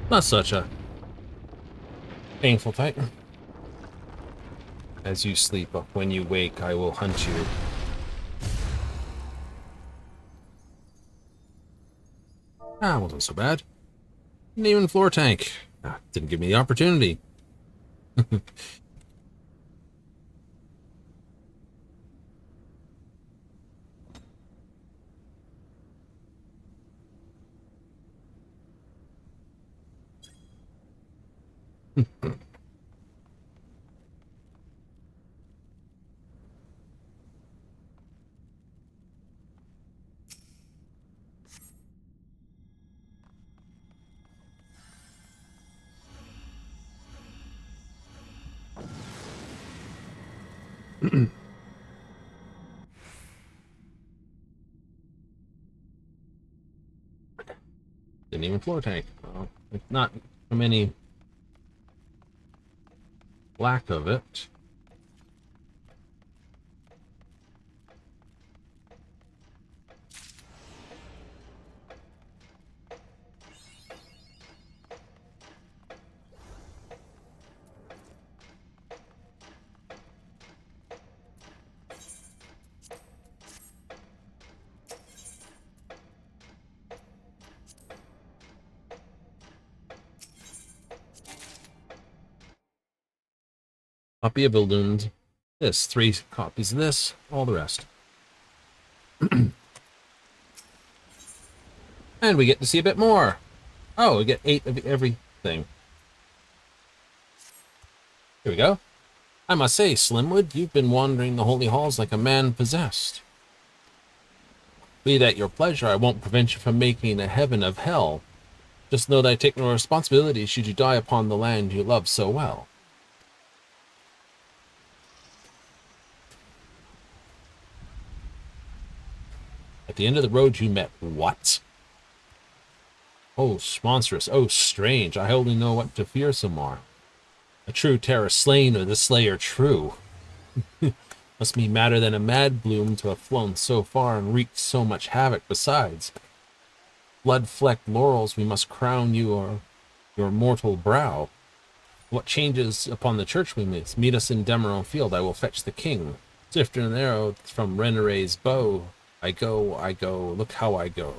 A: Not such a painful fight. As you sleep, when you wake, I will hunt you. Ah, wasn't so bad. Didn't even floor tank. Ah, didn't give me the opportunity. Didn't even floor tank. Well, not from any lack of it. Copy of balloons. This, 3 copies of this, all the rest. And we get to see a bit more. Oh, we get 8 of everything. Here we go. I must say, Slimwood, you've been wandering the holy halls like a man possessed. Be that your pleasure, I won't prevent you from making a heaven of hell. Just know that I take no responsibility should you die upon the land you love so well. At the end of the road you met what? Oh, monstrous, oh, strange, I only know what to fear some more. A true terror slain or the slayer true. Must be madder than a mad bloom to have flown so far and wreaked so much havoc besides. Blood-flecked laurels we must crown you or your mortal brow. What changes upon the church we miss? Meet us in Demeron Field. I will fetch the king. Swifter than arrow from Renere's bow. I go, look how I go.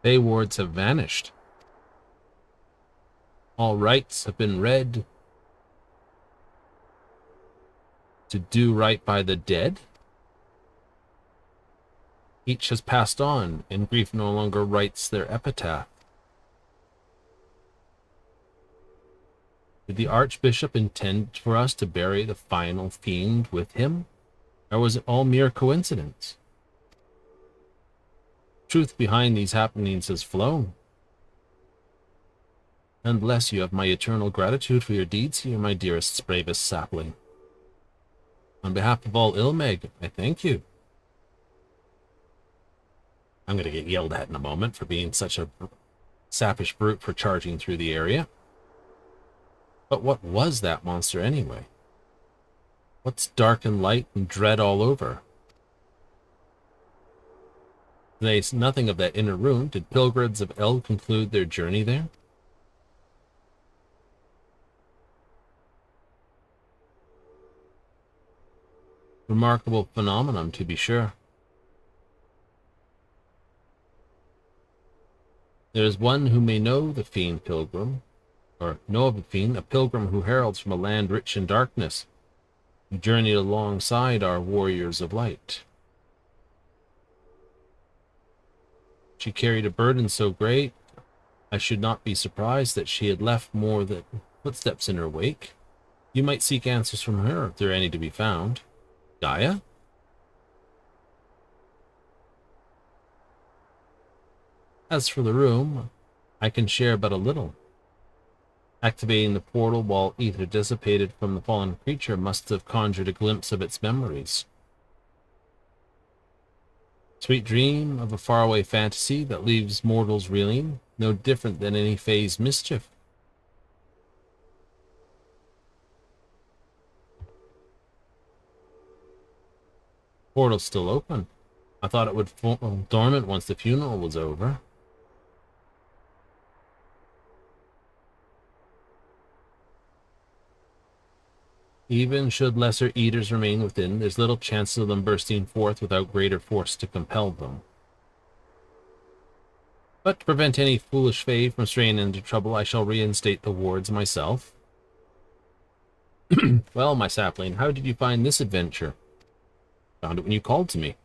A: Bay wards have vanished. All rites have been read. To do right by the dead? Each has passed on, and grief no longer writes their epitaph. Did the Archbishop intend for us to bury the final fiend with him? Or was it all mere coincidence? Truth behind these happenings has flown. Nonetheless, you have my eternal gratitude for your deeds here, my dearest, bravest sapling. On behalf of all Ilmeg, I thank you. I'm going to get yelled at in a moment for being such a sappish brute for charging through the area. But what was that monster anyway? What's dark and light and dread all over? There's nothing of that inner room. Did pilgrims of Eld conclude their journey there? Remarkable phenomenon, to be sure. There is one who may know the fiend pilgrim, or know of a fiend, a pilgrim who heralds from a land rich in darkness, who journeyed alongside our warriors of light. She carried a burden so great, I should not be surprised that she had left more than footsteps in her wake. You might seek answers from her, if there are any to be found. Gaia? As for the room, I can share but a little. Activating the portal while ether dissipated from the fallen creature must have conjured a glimpse of its memories. Sweet dream of a faraway fantasy that leaves mortals reeling, no different than any phased mischief. Portal's still open. I thought it would fall dormant once the funeral was over. Even should lesser eaters remain within, there's little chance of them bursting forth without greater force to compel them. But to prevent any foolish fae from straying into trouble, I shall reinstate the wards myself. Well, my sapling, how did you find this adventure? Found it when you called to me.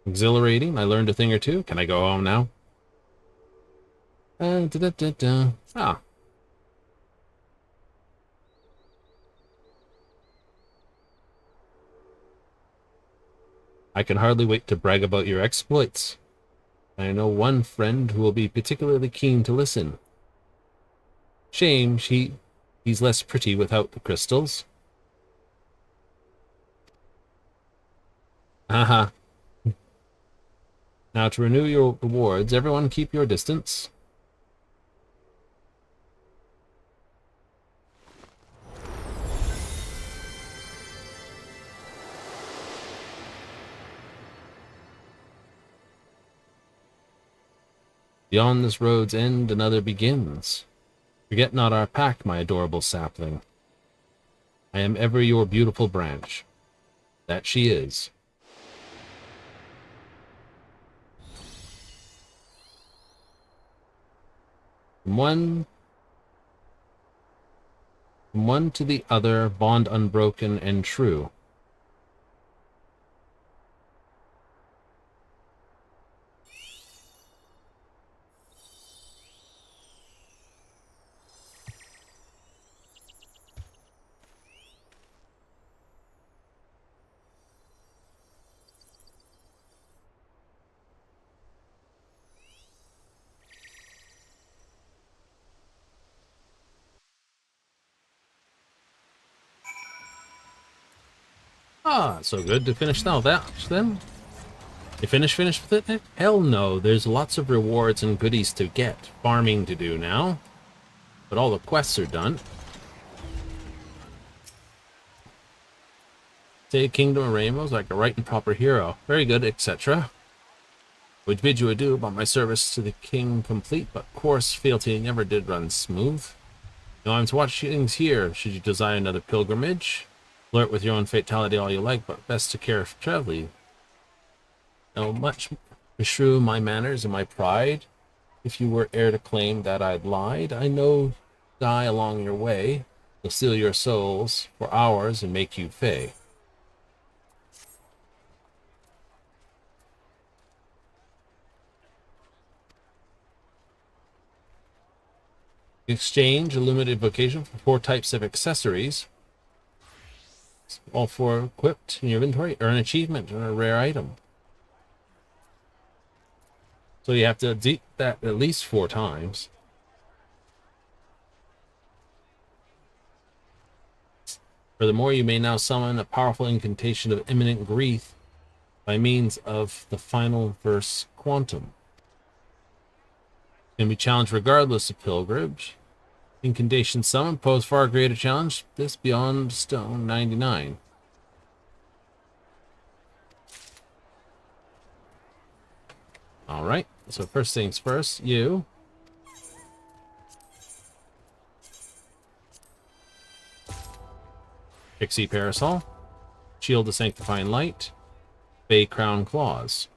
A: Exhilarating. I learned a thing or two. Can I go home now? Ah. I can hardly wait to brag about your exploits. I know one friend who will be particularly keen to listen. Shame he's less pretty without the crystals. Haha. Now to renew your rewards, everyone keep your distance. Beyond this road's end, another begins. Forget not our pact, my adorable sapling. I am ever your beautiful branch. That she is. From one to the other, bond unbroken and true. Ah, so good to finish now that then. You finished with it? Hell no, there's lots of rewards and goodies to get. Farming to do now. But all the quests are done. Say Kingdom of Rainbows like a right and proper hero. Very good, etc. Would bid you adieu about my service to the king complete, but course fealty never did run smooth. Now I'm to watch things here, should you desire another pilgrimage. Flirt with your own fatality all you like, but best to care for traveling. Now much beshrew my manners and my pride. If you were heir to claim that I'd lied, I know die along your way. Will steal your souls for ours and make you fey. Exchange a limited vocation for 4 types of accessories. All 4 equipped in your inventory. Earn achievement and a rare item. So you have to do that at least 4 times. Furthermore, you may now summon a powerful incantation of imminent grief by means of the final verse quantum. Can be challenged regardless of pilgrimage. Incantation summon pose far greater challenge. This beyond stone 99. All right. So first things first, you Pixie Parasol, Shield of Sanctifying Light, Bay Crown Claws.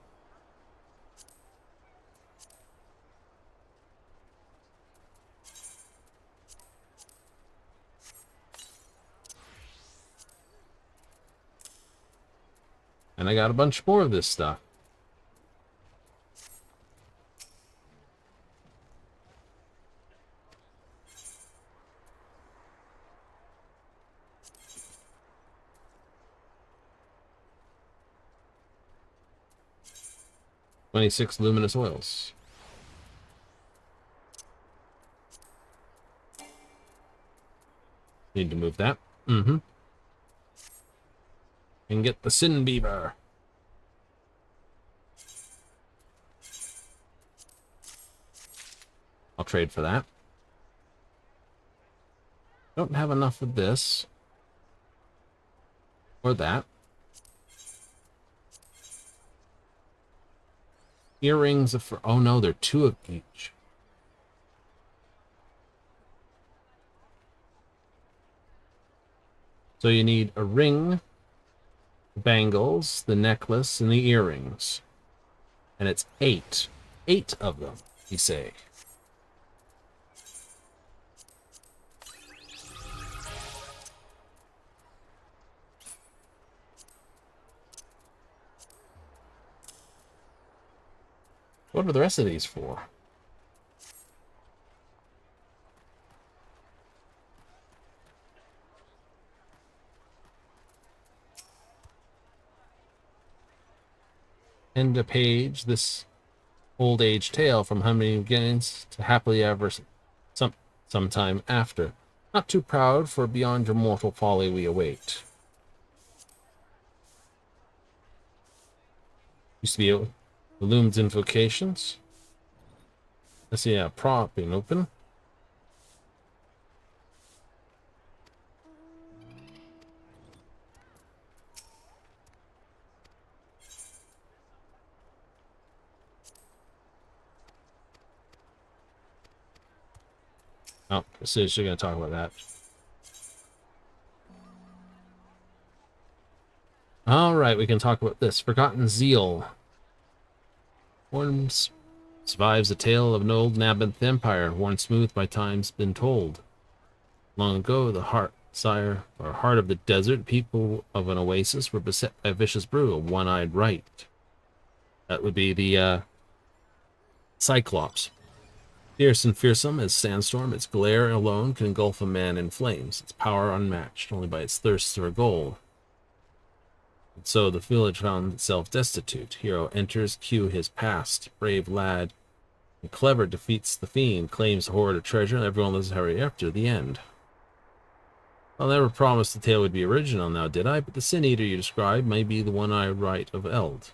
A: And I got a bunch more of this stuff. "26 luminous oils. Need to move that. And get the Sin Beaver. I'll trade for that. Don't have enough of this. Or that. Earrings of... Oh no, they're 2 of each. So you need a ring, bangles, the necklace, and the earrings. And it's 8. 8 of them, you say. What are the rest of these for? End a page, this old age tale from humble beginnings to happily ever sometime after. Not too proud, for beyond your mortal folly we await. Used to be Illumined Invocations. Let's see, yeah, prop being open. Oh, so you're going to talk about that. All right, we can talk about this. Forgotten Zeal. One survives a tale of an old Nabinth empire, worn smooth by times been told. Long ago, the heart of the desert, people of an oasis were beset by a vicious brew, a one-eyed right. That would be the Cyclops. Fierce and fearsome as sandstorm, its glare alone can engulf a man in flames, its power unmatched only by its thirst for gold. And so the village found itself destitute. Hero enters, cue his past. Brave lad and clever defeats the fiend, claims the hoard of treasure, and everyone lives happy after the end. I'll never promise the tale would be original now, did I? But the Sin Eater you described may be the one I write of Eld.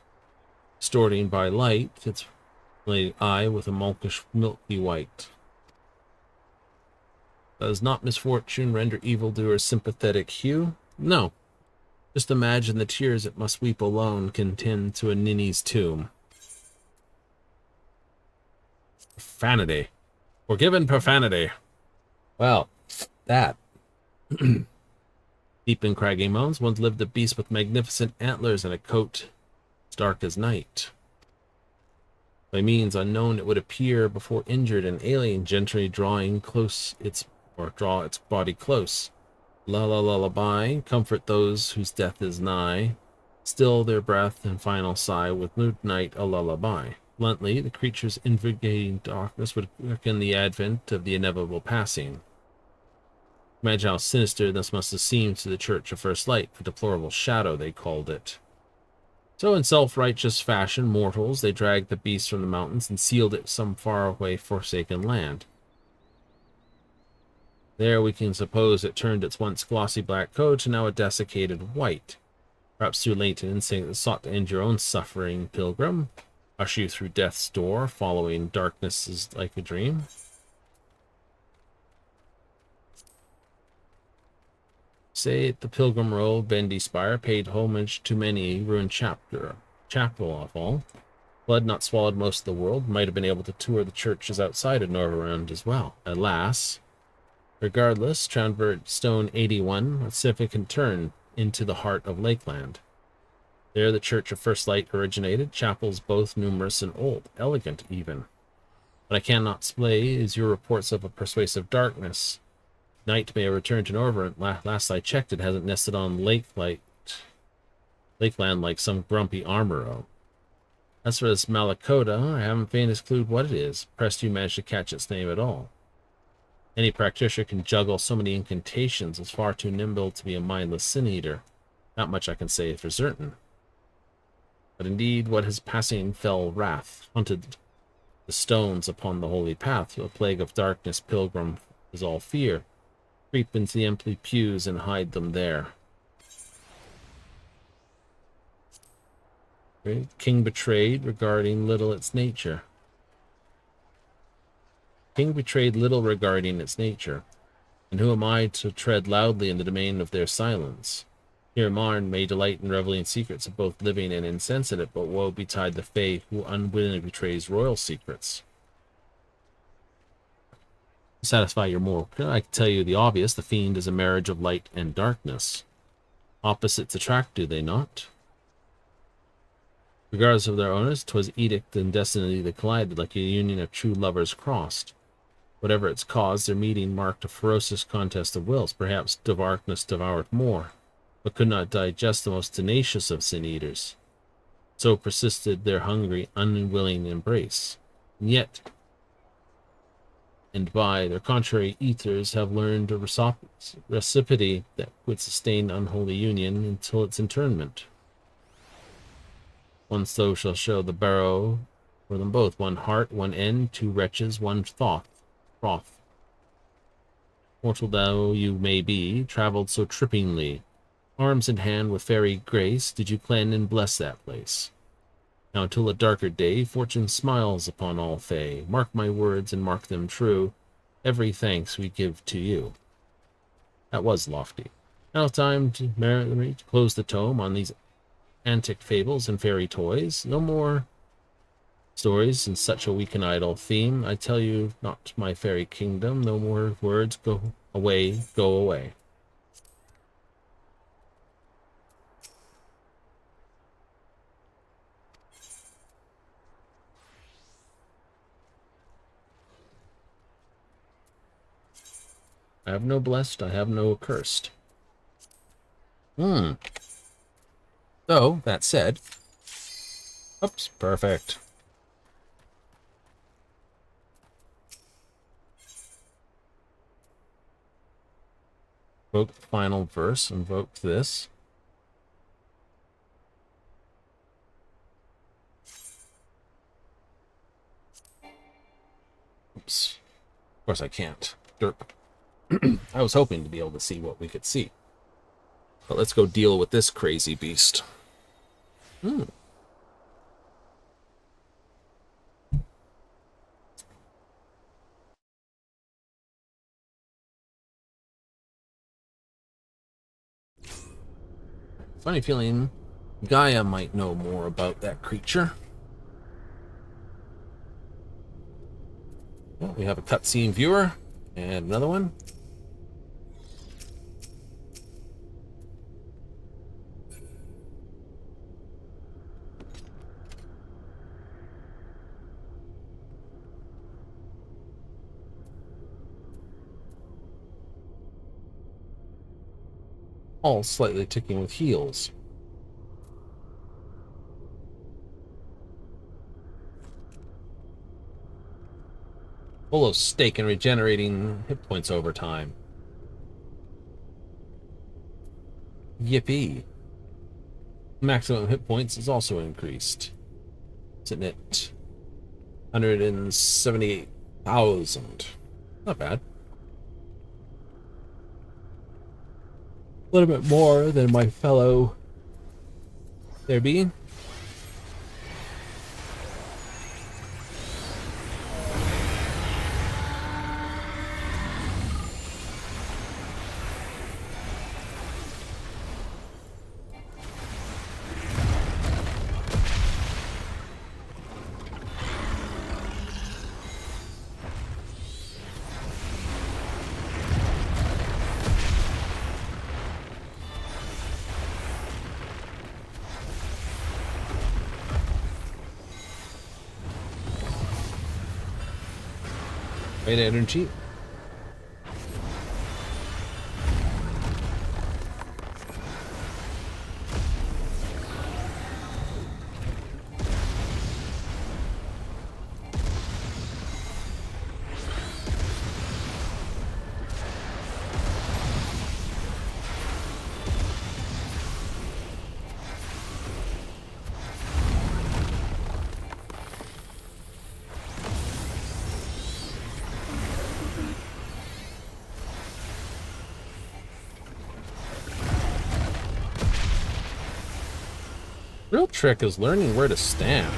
A: Distorting by light its eye with a mawkish milky white. Does not misfortune render evildoers sympathetic hue? No. Just imagine the tears it must weep alone can tend to a ninny's tomb. Profanity. Forgiven profanity. Well, that. Deep in craggy mountains, once lived a beast with magnificent antlers and a coat as dark as night. By means unknown, it would appear before injured and alien, gently drawing close draw its body close. Lullaby, comfort those whose death is nigh. Still their breath and final sigh with midnight a lullaby. Bluntly, the creature's invigorating darkness would quicken the advent of the inevitable passing. Imagine how sinister this must have seemed to the Church of First Light, a deplorable shadow, they called it. So in self-righteous fashion, mortals, they dragged the beast from the mountains and sealed it some far-away forsaken land. There we can suppose it turned its once glossy black coat to now a desiccated white. Perhaps too late an instinct that sought to end your own suffering, pilgrim. Usher you through death's door, following darkness is like a dream. Say at the Pilgrim Road, Bendy Spire paid homage to many ruined chapel of all. Blood not swallowed most of the world, might have been able to tour the churches outside of Norverund as well. Alas, regardless, transferred Stone 81, a significant turn into the heart of Lakeland. There the Church of First Light originated, chapels both numerous and old, elegant even. What I cannot display is your reports of a persuasive darkness. Night may have returned to Norverund. Last I checked, it hasn't nested on Lakeland like some grumpy armoro. As for this Malakota, I haven't faintest clue what it is. Pressed you managed to catch its name at all. Any practitioner can juggle so many incantations is far too nimble to be a mindless sin-eater. Not much I can say for certain. But indeed, what his passing fell wrath hunted the stones upon the holy path, a plague of darkness, pilgrim is all fear. Creep into the empty pews and hide them there. Right? King betrayed regarding little its nature. King betrayed little regarding its nature. And who am I to tread loudly in the domain of their silence? Here Marn may delight in reveling secrets of both living and insensate, but woe betide the Fae who unwillingly betrays royal secrets. To satisfy your moral, I can tell you the obvious. The fiend is a marriage of light and darkness. Opposites attract, do they not? Regardless of their owners, 'twas edict and destiny that collided like a union of true lovers crossed. Whatever its cause, their meeting marked a ferocious contest of wills. Perhaps darkness devoured more, but could not digest the most tenacious of sin-eaters. So persisted their hungry, unwilling embrace. And yet, and by their contrary ethers have learned a reciprocity that would sustain unholy union until its interment. One soul shall show the barrow for them both, one heart, one end, two wretches, one froth. Mortal though you may be, traveled so trippingly, arms in hand with fairy grace, did you cleanse and bless that place. Now until a darker day, fortune smiles upon all Fae. Mark my words and mark them true. Every thanks we give to you. That was lofty. Now time to close the tome on these antic fables and fairy toys. No more stories in such a weak and idle theme. I tell you not my fairy kingdom. No more words. Go away, go away. I have no blessed, I have no accursed. So, that said... Oops, perfect. Invoke the final verse, invoke this. Oops. Of course I can't. Derp. I was hoping to be able to see what we could see. But let's go deal with this crazy beast. Funny feeling Gaia might know more about that creature. Well, we have a cutscene viewer and another one. All slightly ticking with heals. Full of stake and regenerating hit points over time. Yippee. Maximum hit points is also increased. Sitting at 178,000. Not bad. A little bit more than my fellow there be. Great energy. Real trick is learning where to stand.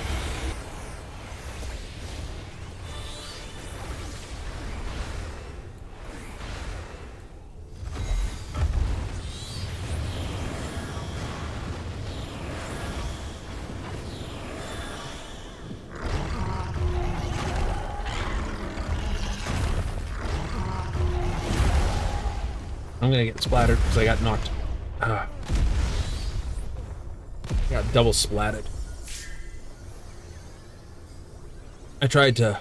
A: I'm gonna get splattered because I got knocked. Got double splatted. I tried to...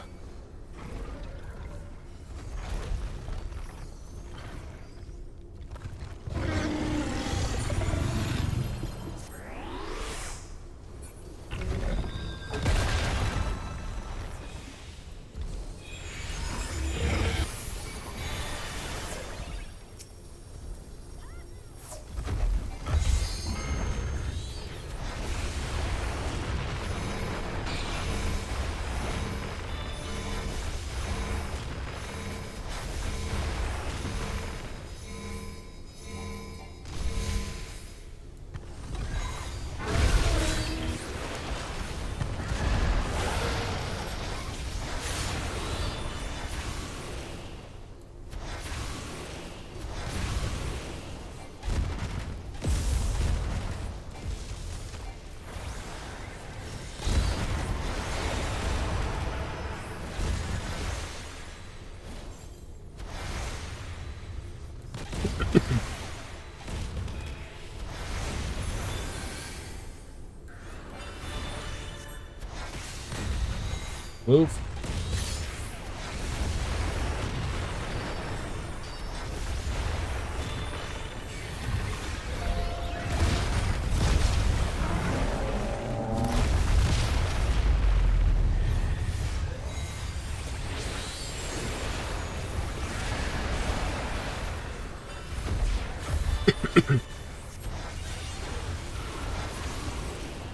A: Move.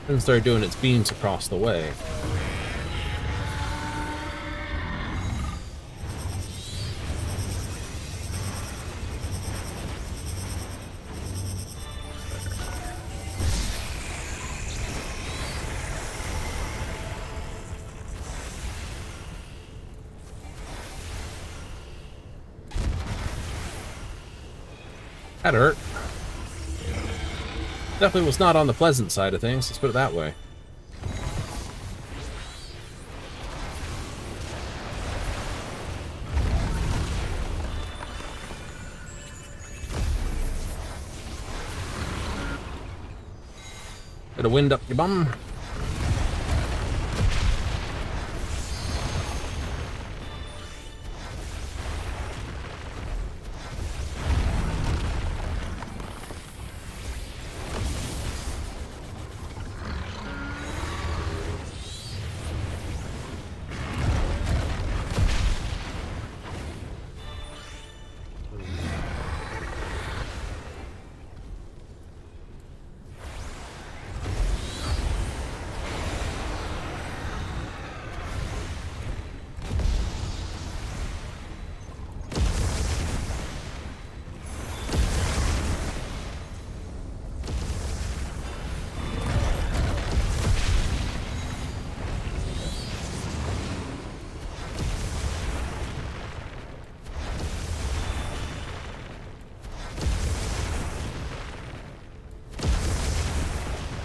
A: And start doing its beams across the way. That hurt. Definitely was not on the pleasant side of things, let's put it that way. Bit of wind up your bum.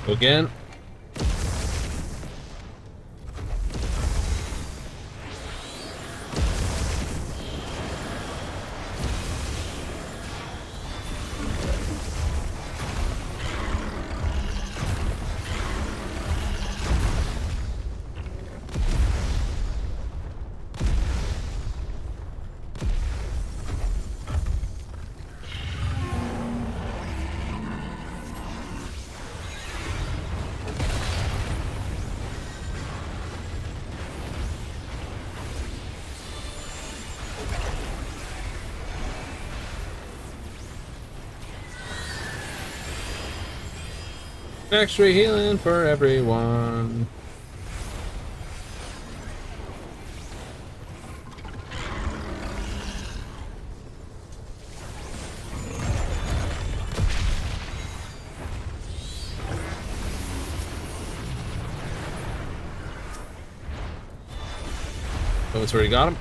A: Again. Extra healing for everyone. Oh, it's already got him.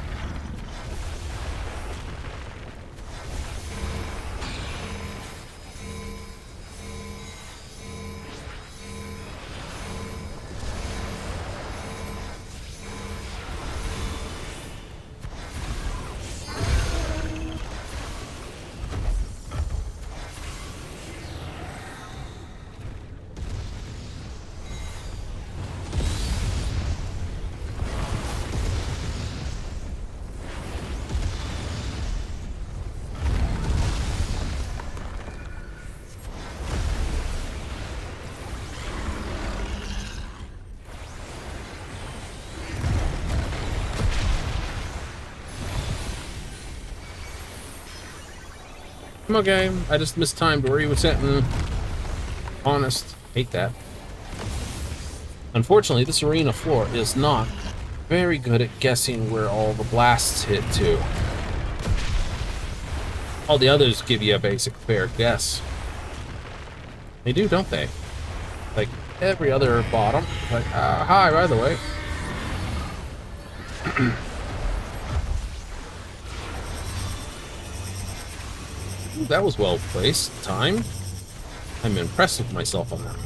A: Okay, I just mistimed where he was hitting. Honest, hate that. Unfortunately, this arena floor is not very good at guessing where all the blasts hit to. All the others give you a basic fair guess. They do, don't they? Like every other bottom. Like, hi, by the way. Ooh, that was well placed. Time. I'm impressed with myself on that.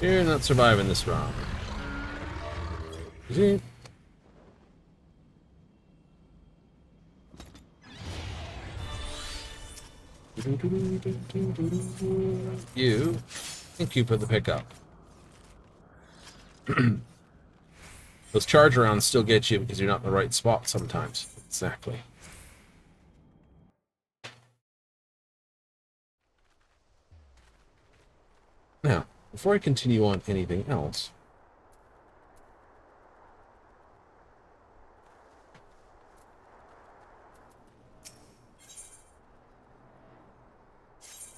A: You're not surviving this round. See? You. Thank you for the pickup. Those charge rounds still get you because you're not in the right spot sometimes. Exactly. Now, before I continue on anything else,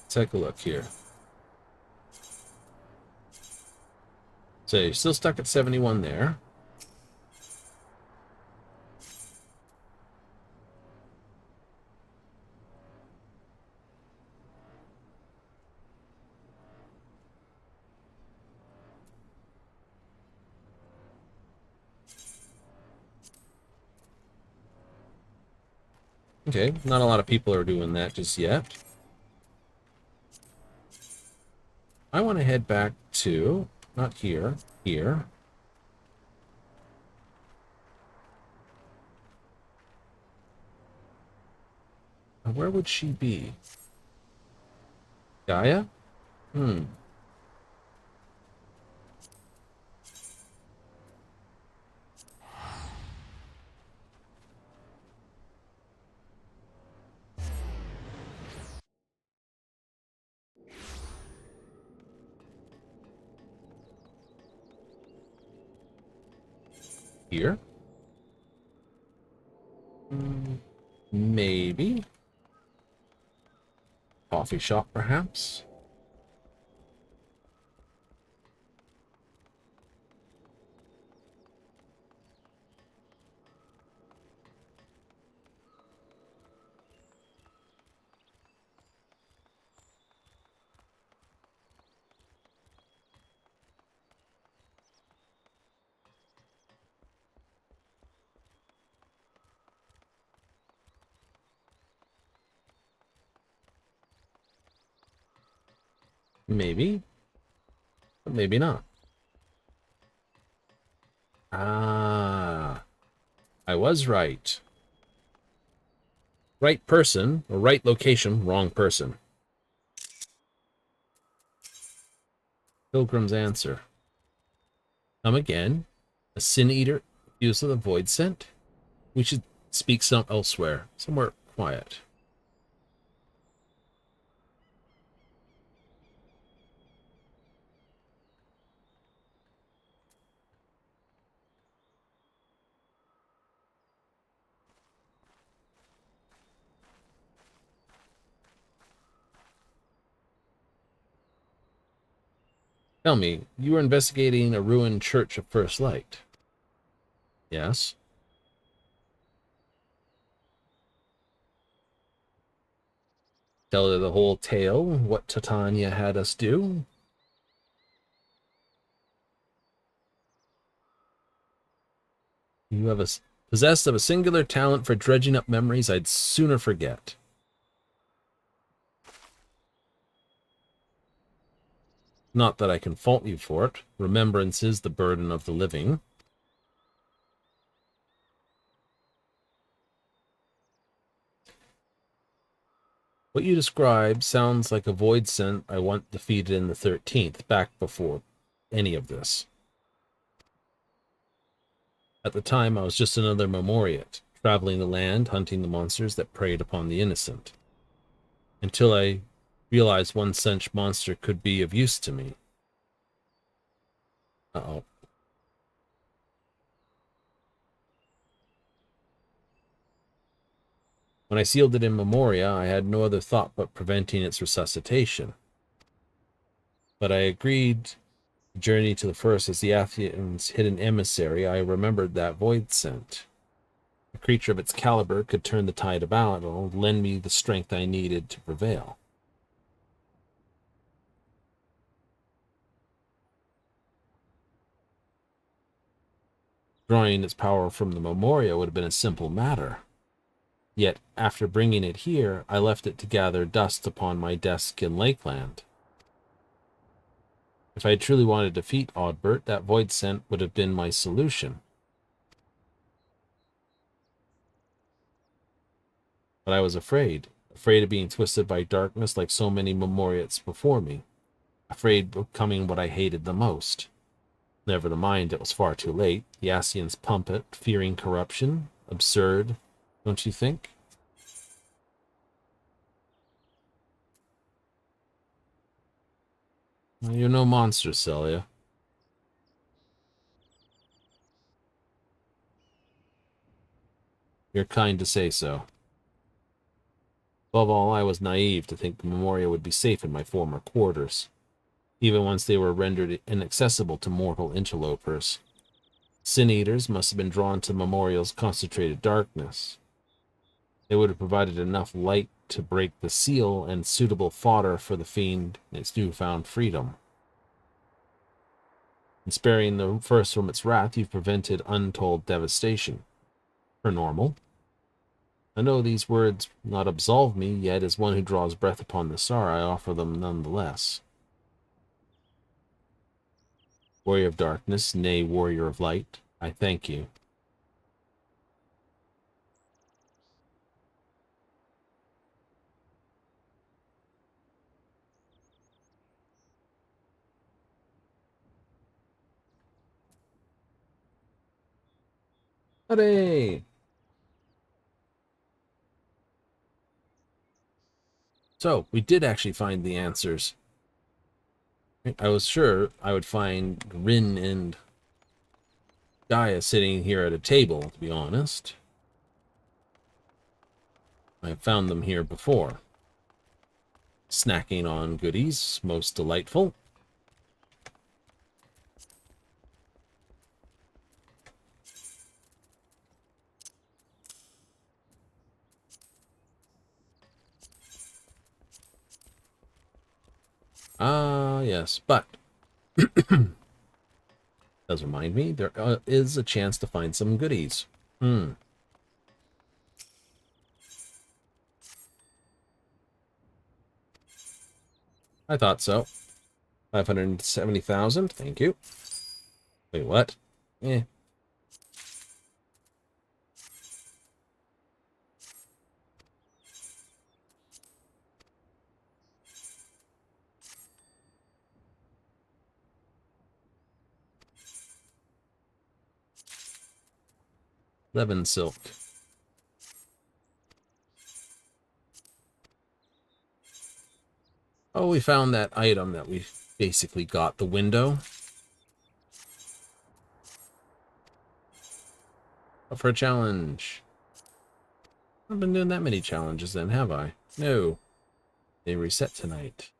A: take a look here. So you're still stuck at 71 there. Okay, not a lot of people are doing that just yet. I want to head back to, not here, here. Where would she be? Gaia? Hmm. Here? Maybe. Coffee shop, perhaps? Maybe. But maybe not. Ah. I was right. Right person, or right location, wrong person. Pilgrim's answer. Come again. A sin eater accused of the void scent? We should speak some elsewhere, somewhere quiet. Tell me, you were investigating a ruined church of First Light. Yes. Tell her the whole tale, what Titania had us do. You have possessed of a singular talent for dredging up memories I'd sooner forget. Not that I can fault you for it. Remembrance is the burden of the living. What you describe sounds like a void scent I once defeated in the 13th, back before any of this. At the time, I was just another Memoriat, traveling the land, hunting the monsters that preyed upon the innocent. Until I realized one such monster could be of use to me. Uh-oh. When I sealed it in Memoria, I had no other thought but preventing its resuscitation. But I agreed to journey to the first as the Athenians' hidden emissary. I remembered that void scent. A creature of its caliber could turn the tide of battle, lend me the strength I needed to prevail. Drawing its power from the Memoria would have been a simple matter. Yet, after bringing it here, I left it to gather dust upon my desk in Lakeland. If I had truly wanted to defeat Oddbert, that void scent would have been my solution. But I was afraid of being twisted by darkness like so many Memoriats before me, afraid of becoming what I hated the most. Never mind, it was far too late. The Asian's puppet, fearing corruption, absurd, don't you think? Well, you're no monster, Celia. You're kind to say so. Above all, I was naive to think the Memoria would be safe in my former quarters. even once they were rendered inaccessible to mortal interlopers. Sin Eaters must have been drawn to the memorial's concentrated darkness. They would have provided enough light to break the seal and suitable fodder for the fiend in its newfound freedom. In sparing the first from its wrath, you've prevented untold devastation. Per normal. I know these words not absolve me, yet as one who draws breath upon the star, I offer them nonetheless. Warrior of darkness, nay, warrior of light, I thank you. Hooray! So, we did actually find the answers. I was sure I would find Rin and Gaia sitting here at a table, to be honest. I found them here before. Snacking on goodies, most delightful. Ah, yes, but does remind me, there is a chance to find some goodies. I thought so. 570,000, thank you. Wait, what? Eh. Levin silk. Oh, we found that item that we basically got, the window. Up for a challenge. I haven't been doing that many challenges then, have I? No. They reset tonight.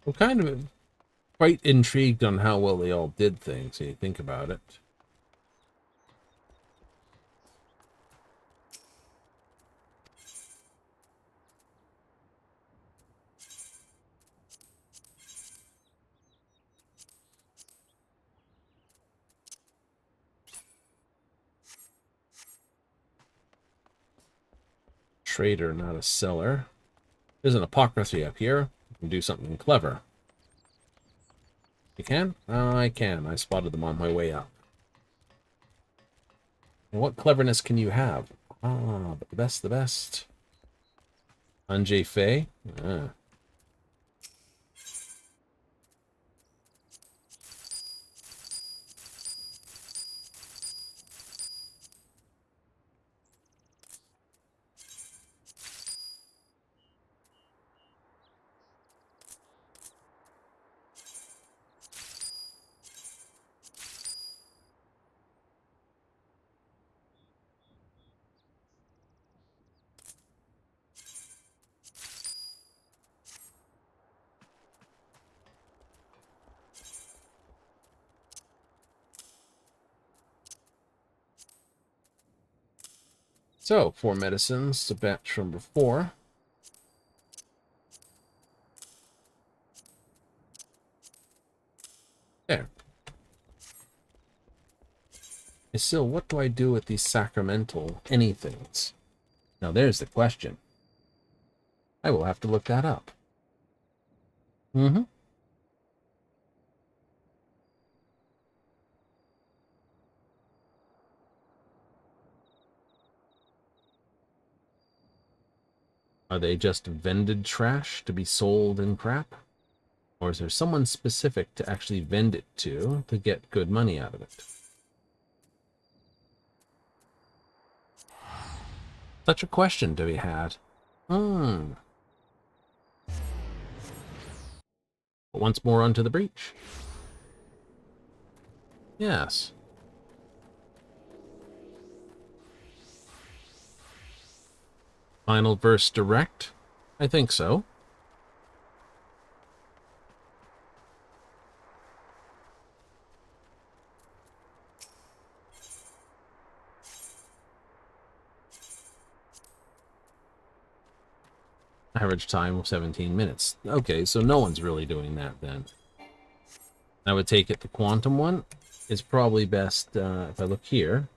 A: I'm kind of quite intrigued on how well they all did things, when you think about it. Trader, not a seller. There's an apocryphy up here. You can do something clever. You can? I can. I spotted them on my way up. And what cleverness can you have? Ah, but the best, the best. Anjay Fei? Ah. So, 4 medicines, a batch from before. There. And still, what do I do with these sacramental anythings? Now, there's the question. I will have to look that up. Mm-hmm. Are they just vended trash to be sold in crap? Or is there someone specific to actually vend it to get good money out of it? Such a question to be had. But once more onto the breach. Yes. Final verse direct? I think so. Average time of 17 minutes. Okay, so no one's really doing that then. I would take it the quantum one is probably best if I look here.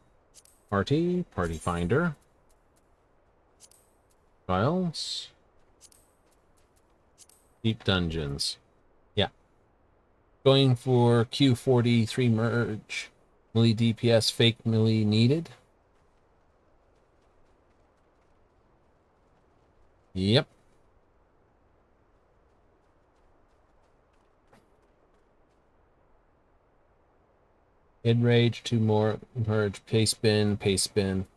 A: Party finder. Files. Deep dungeons. Yeah. Going for Q43 merge. Milli DPS fake milli needed. Yep. Hid rage, 2 more, merge, paste bin, paste bin.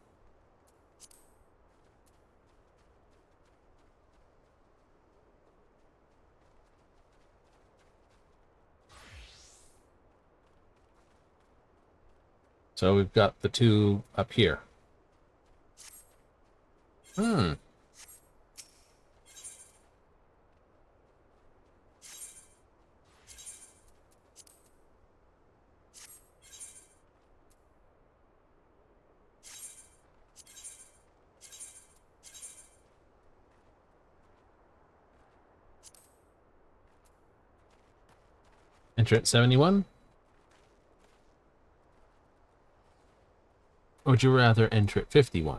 A: So we've got the 2 up here. Enter at 71? Or would you rather enter at 51?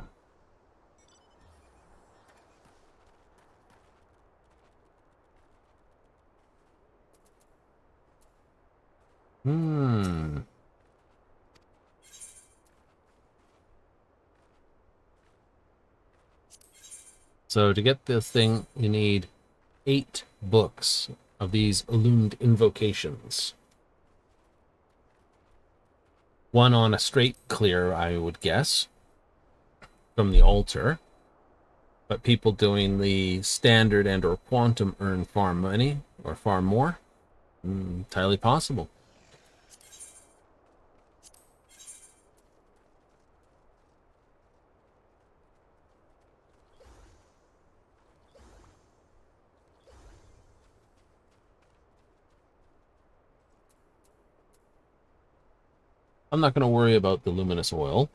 A: So to get this thing, you need 8 books of these illumined invocations. 1 on a straight clear, I would guess, from the altar. But people doing the standard and or quantum earn far money or far more. Entirely possible. I'm not going to worry about the luminous oil.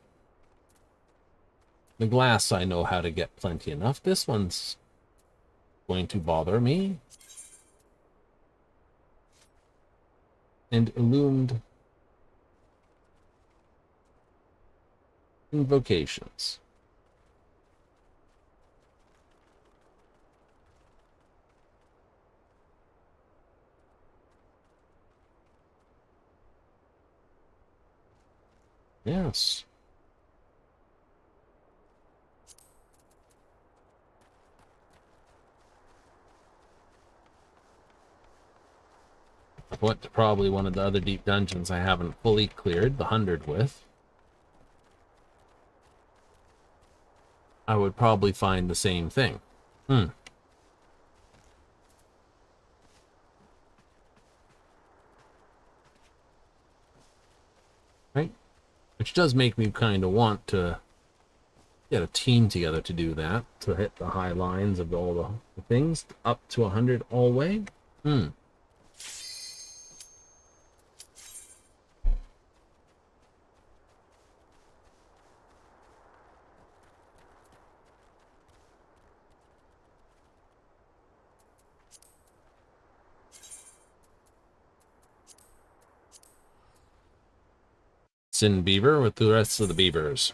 A: The glass I know how to get plenty enough. This one's going to bother me. And illumined invocations. Yes. I went to probably one of the other deep dungeons I haven't fully cleared, the 100 with. I would probably find the same thing. Right? Which does make me kind of want to get a team together to do that, to hit the high lines of all the things, up to 100 all way. Sin Beaver with the rest of the beavers.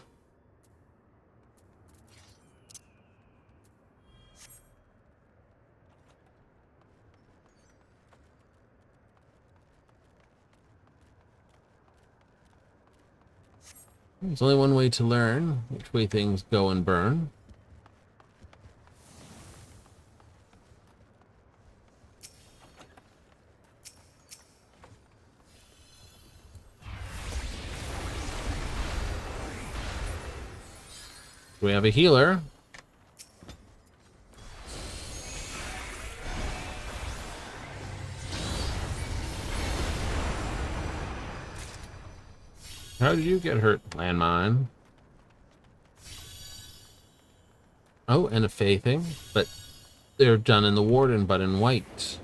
A: There's only one way to learn which way things go and burn. We have a healer. How did you get hurt, landmine? Oh, and a Fae thing, but they're done in the Warden, but in white.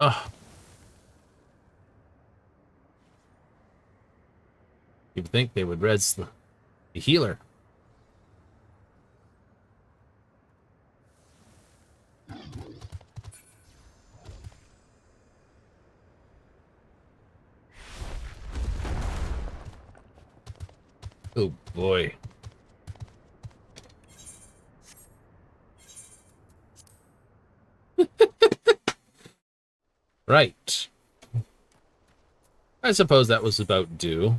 A: Ugh. You'd think they would res the healer. Oh boy. Right. I suppose that was about due.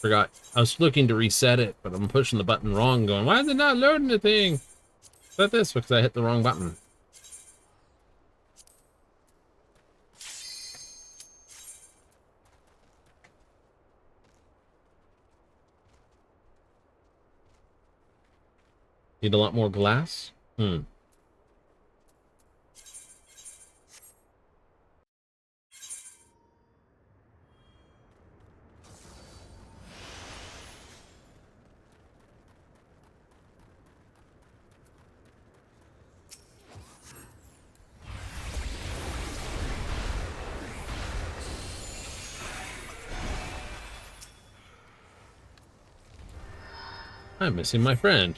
A: Forgot. I was looking to reset it, but I'm pushing the button wrong, going, why is it not loading the thing? Is that this? Because I hit the wrong button. Need a lot more glass? I'm missing my friend.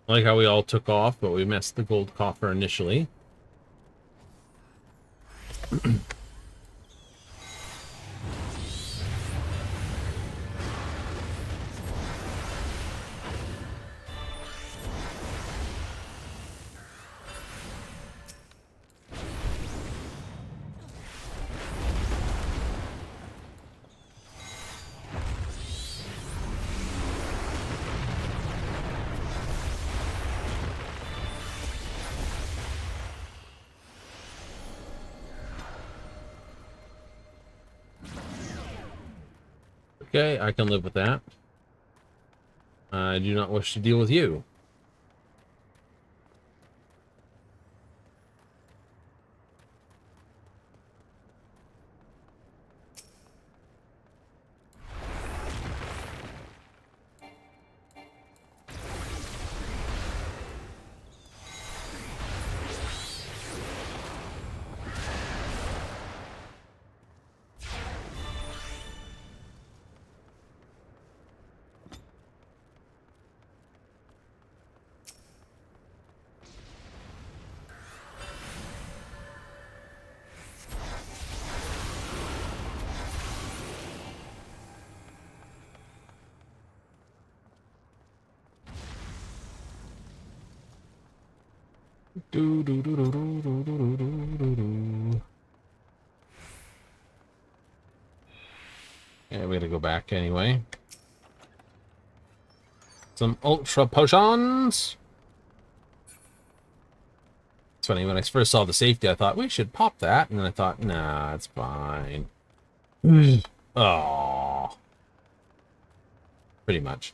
A: I like how we all took off, but we missed the gold coffer initially. Okay, I can live with that. I do not wish to deal with you. Yeah, we gotta go back anyway. Some ultra potions. It's funny, when I first saw the safety, I thought we should pop that, and then I thought, nah, it's fine. Oh, pretty much.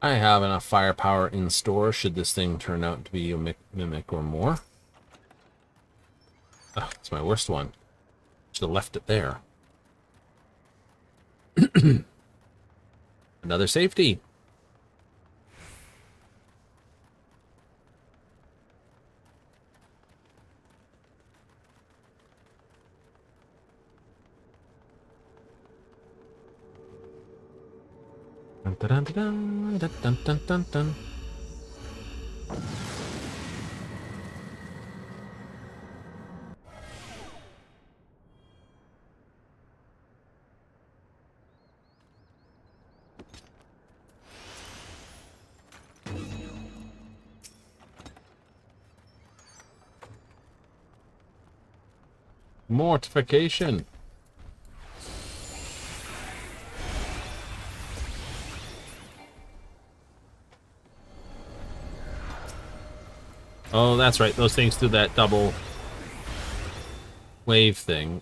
A: I have enough firepower in store should this thing turn out to be a mimic or more. Oh, it's my worst one. Should have left it there. Another safety. Dun, dun, dun, dun, dun, dun, dun, dun. Mortification. Oh, that's right. Those things do that double wave thing.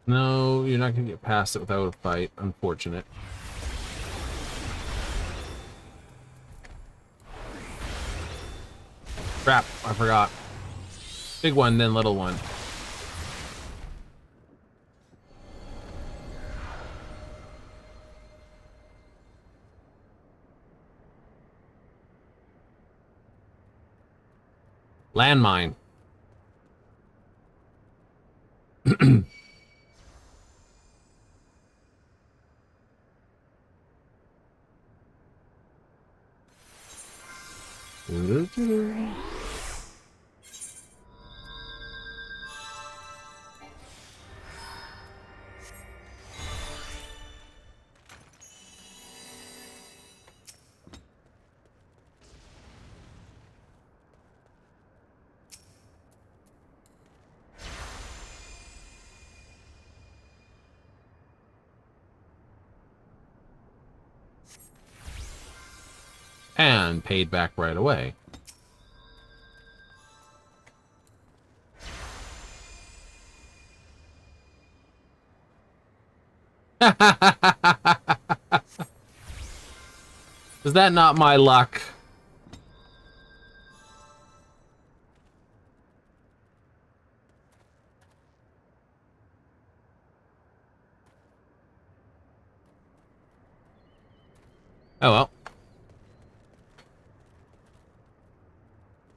A: No, you're not going to get past it without a fight. Unfortunate. Crap, I forgot. Big one, then little one. Landmine. And paid back right away. Is that not my luck? Oh well.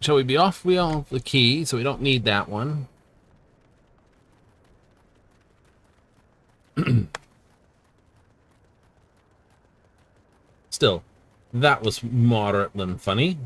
A: Shall we be off? We all have the key, so we don't need that one. Still, that was moderately funny.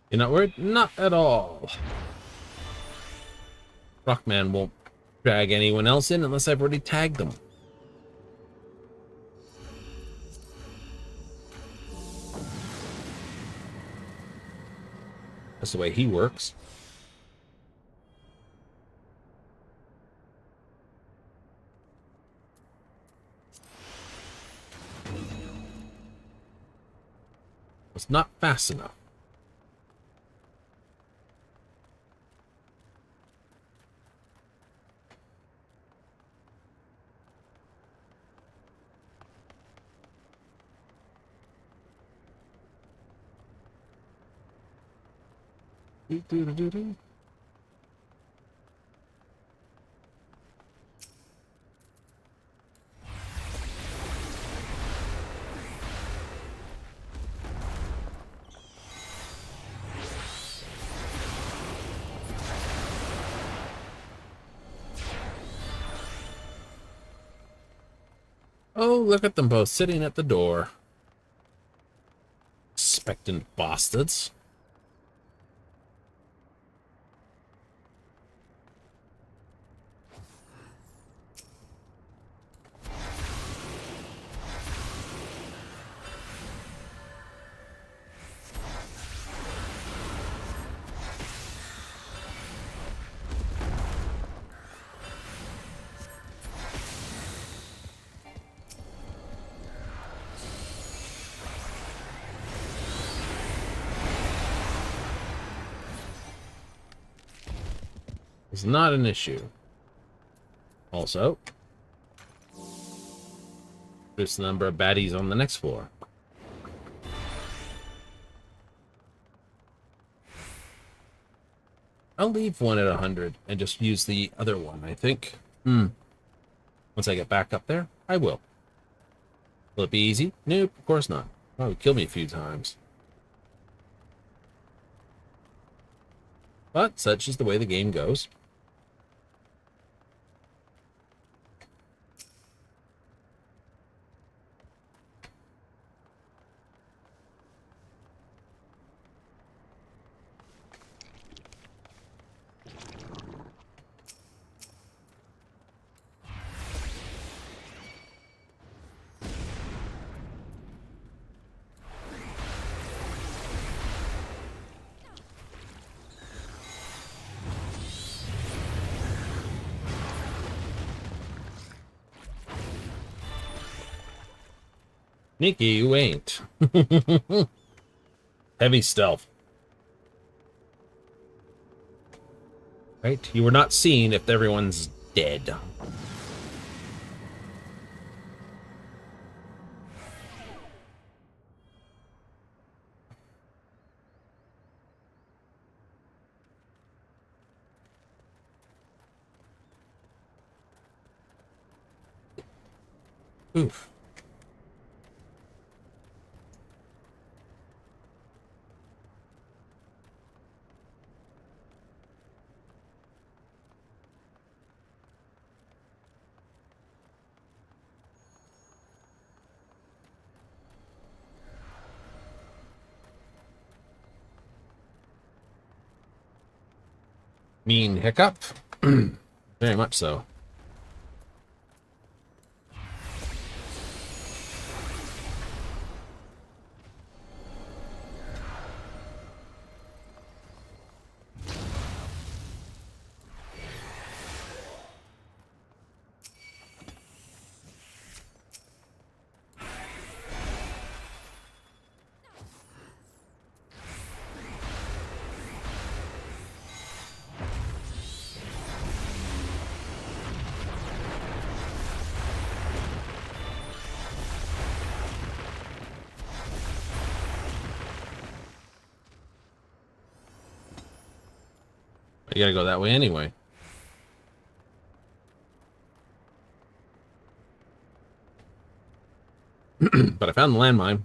A: You're not worried? Not at all. Rockman won't drag anyone else in unless I've already tagged them. That's the way he works. It's not fast enough. Do-do-do-do-do. Oh, look at them both sitting at the door. Expectant bastards. It's not an issue. Also, there's the number of baddies on the next floor. I'll leave one at 100 and just use the other one, I think. Once I get back up there, I will. Will it be easy? Nope, of course not. Probably kill me a few times. But such is the way the game goes. Sneaky, you ain't. Heavy stealth. Right? You were not seen if everyone's dead. Oof. Mean hiccup? Very much so. You gotta go that way anyway. But I found the landmine.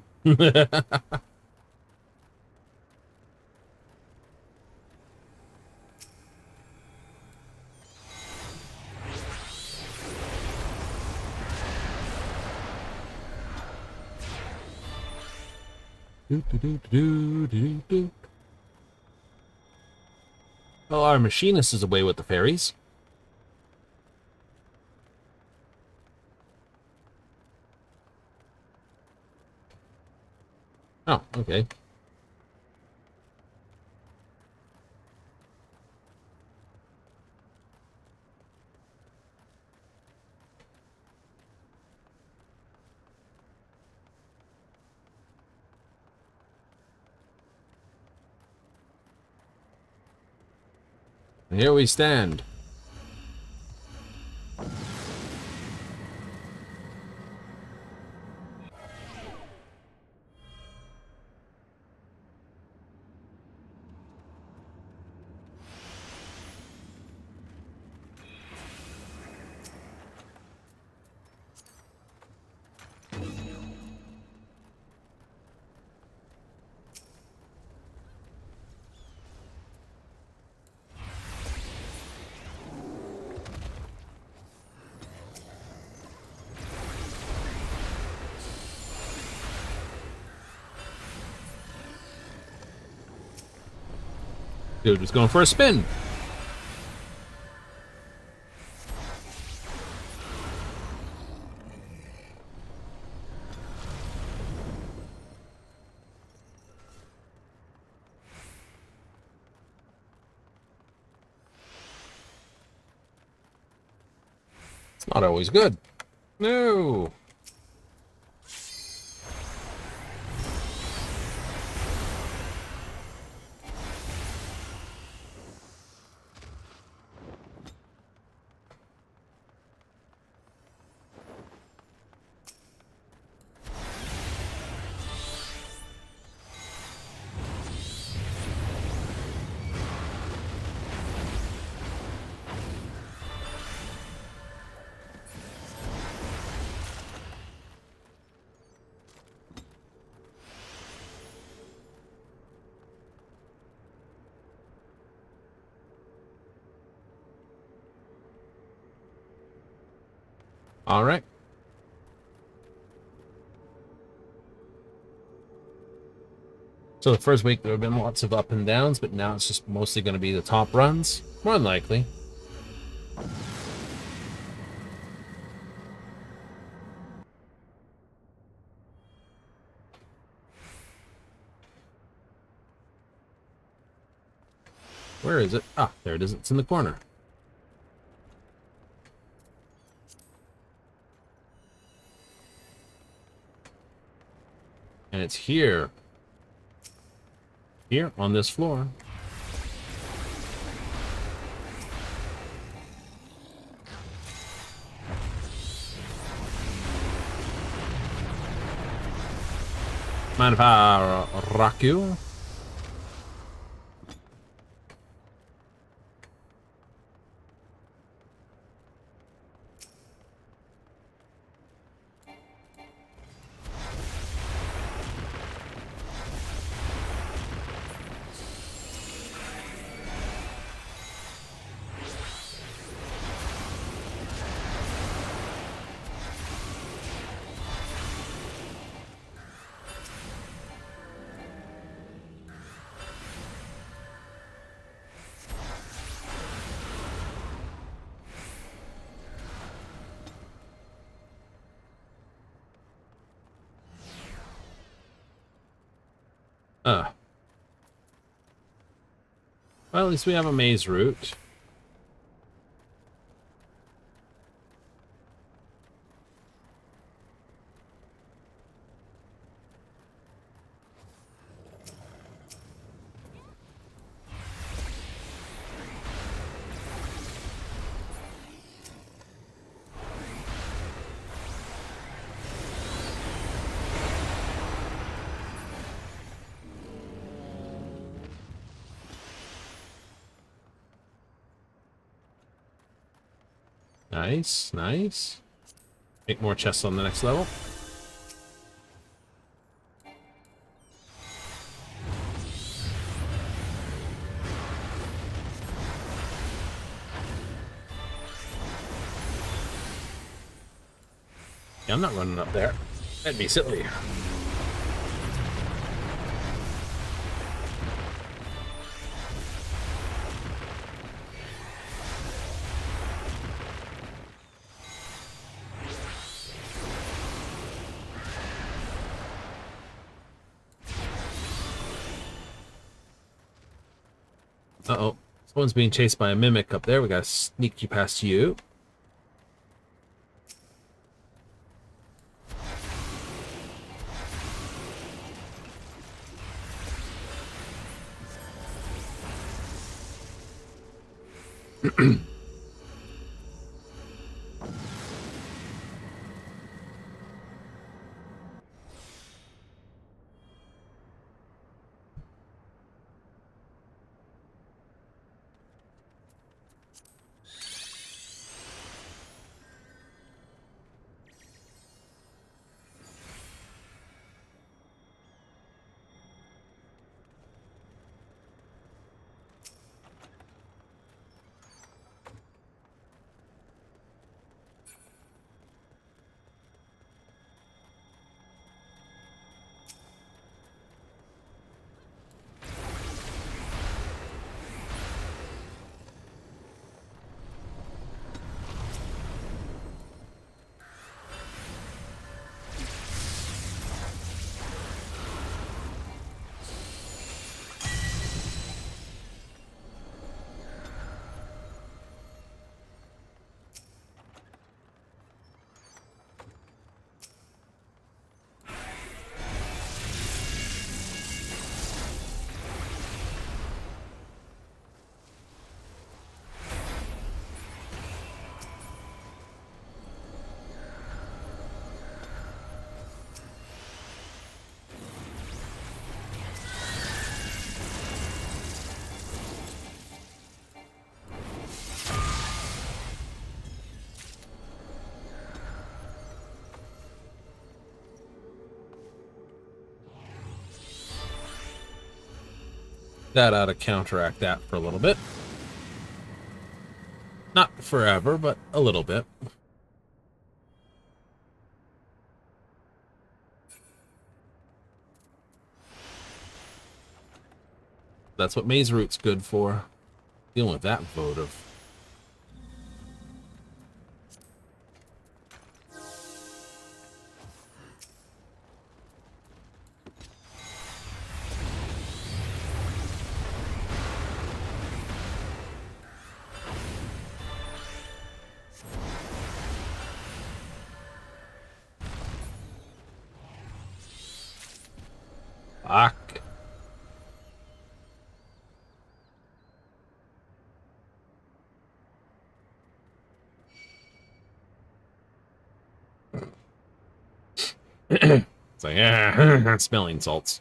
A: Well, our machinist is away with the fairies. Oh, okay. And here we stand. Dude was going for a spin. It's not always good. No. All right. So the first week there have been lots of up and downs, but now it's just mostly going to be the top runs, more than likely. Where is it? Ah, there it is. It's in the corner. And it's here. Here on this floor. Mind if I rock you? Well, at least we have a maze route. Nice, nice. Make more chests on the next level. Yeah, I'm not running up there. That'd be silly. Uh-oh. Someone's being chased by a mimic up there. We gotta sneak you past you. That ought to counteract that for a little bit. Not forever, but a little bit. That's what Maze Root's good for. Dealing with that votive. Fuck. It's like, yeah, smelling salts.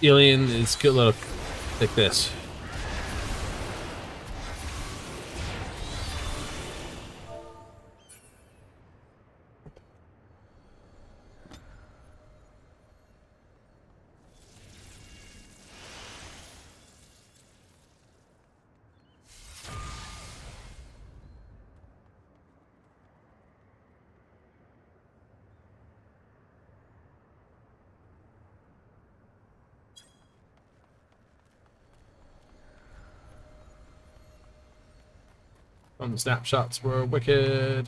A: Alien is good. Look, like this. Some snapshots were wicked.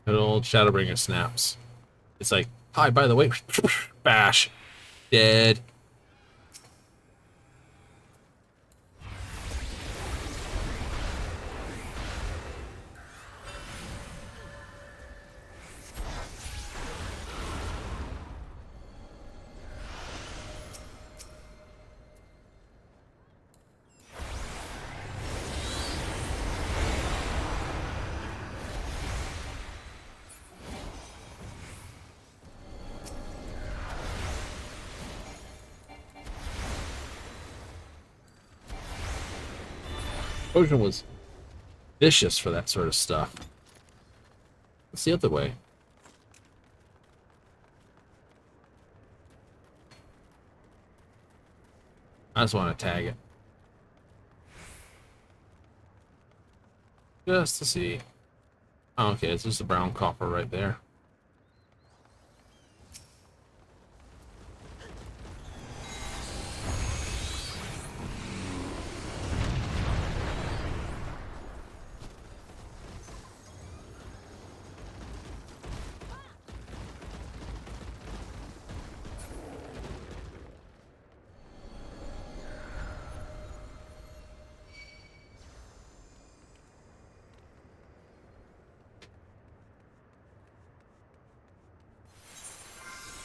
A: Good old Shadowbringer snaps. It's like, hi, by the way, bash, dead. Potion was vicious for that sort of stuff. It's the other way. I just want to tag it. Just to see. Oh, okay, it's just the brown copper right there.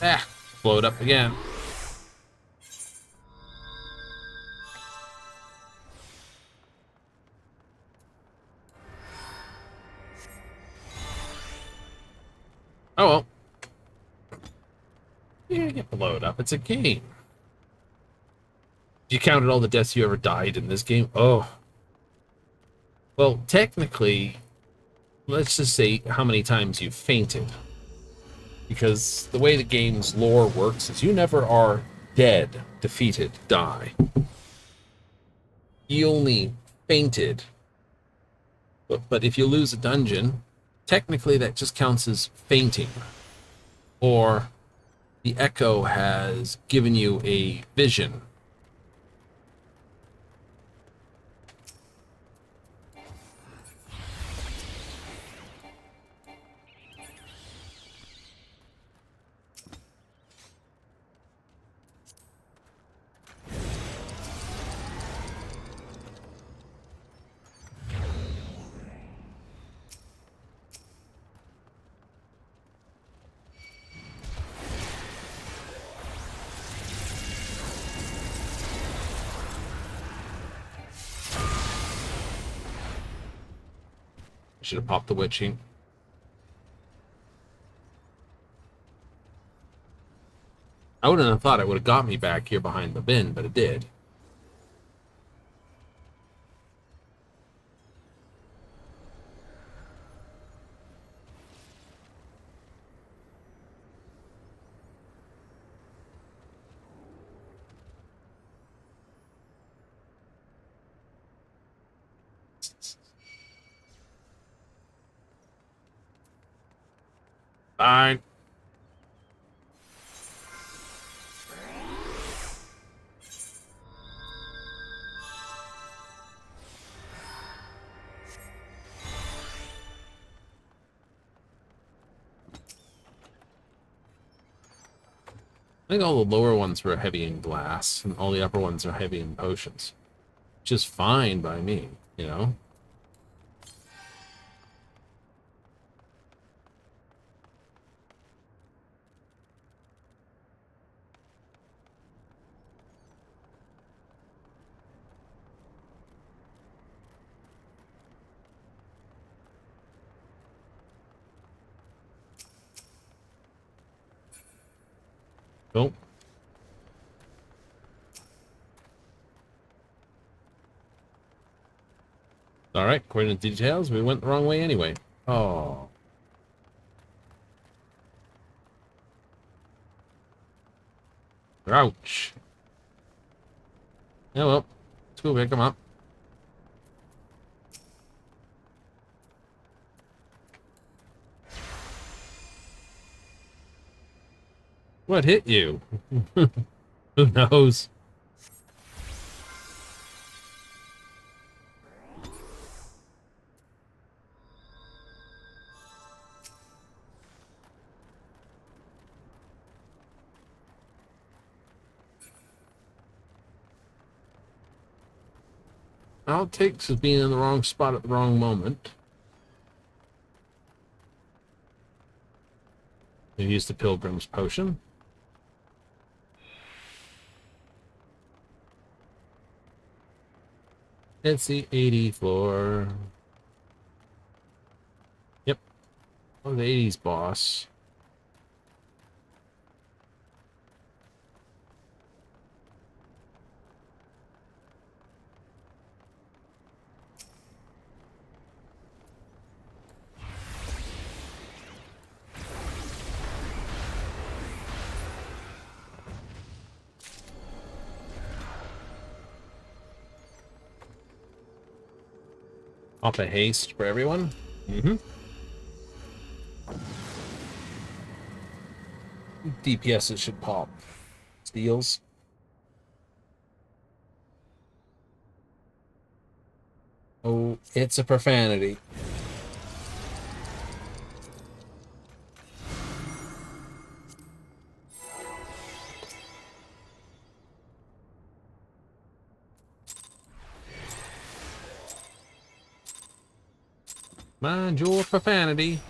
A: Ah, blow it up again. Oh well. Yeah, get blow it up. It's a game. You counted all the deaths you ever died in this game? Oh. Well, technically, let's just say how many times you fainted. Because the way the game's lore works is you never are dead, defeated, die. You only fainted. But if you lose a dungeon, technically that just counts as fainting. Or The echo has given you a vision. Should have popped the witching. I wouldn't have thought it would have got me back here behind the bin, but it did. Fine. I think all the lower ones were heavy in glass, and all the upper ones are heavy in potions. Which is fine by me, you know? Cool. Alright, according to the details, we went the wrong way anyway. Oh. Ouch. Yeah, well, let's go pick them up. What hit you? Who knows? All it takes is being in the wrong spot at the wrong moment. We used the Pilgrim's potion. It's the 80 floor. Yep. Oh, the 80s boss. Off a haste for everyone. DPSs should pop. Steals. Oh, it's a profanity. Mind your profanity.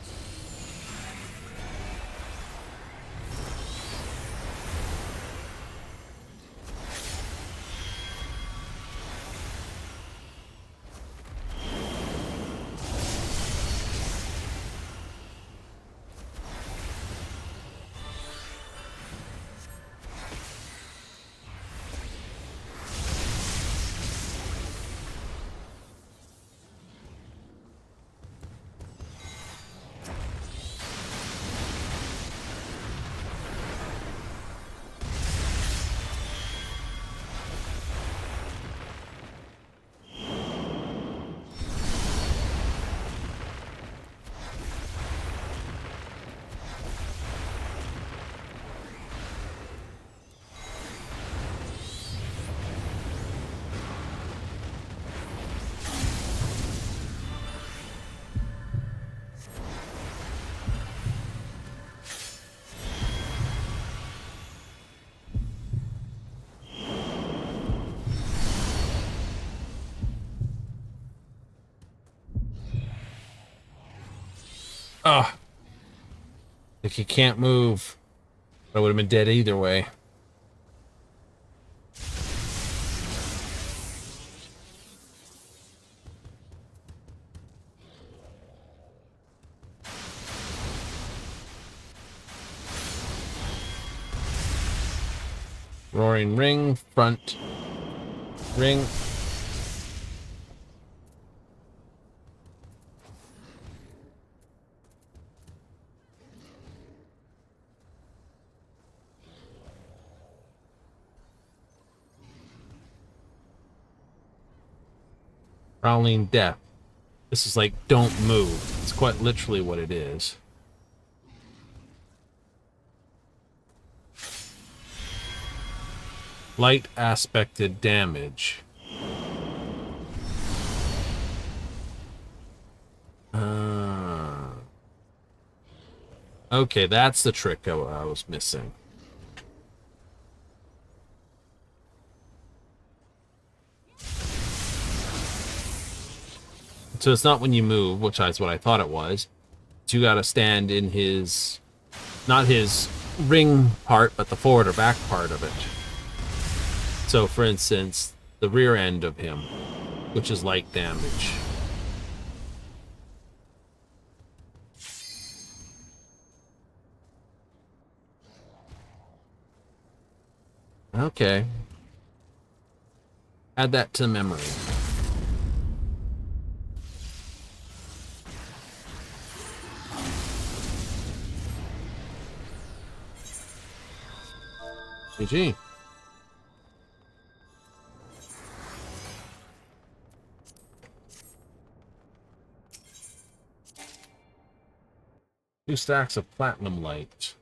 A: Ah, if he can't move, I would have been dead either way. Roaring ring, front, ring. Prowling death. This is like, don't move. It's quite literally what it is. Light aspected damage. Okay, that's the trick I was missing. So it's not when you move, which is what I thought it was. You gotta stand in his, not his ring part, but the forward or back part of it. So, for instance, the rear end of him, which is light damage. Okay. Add that to memory. GG. Two stacks of platinum light.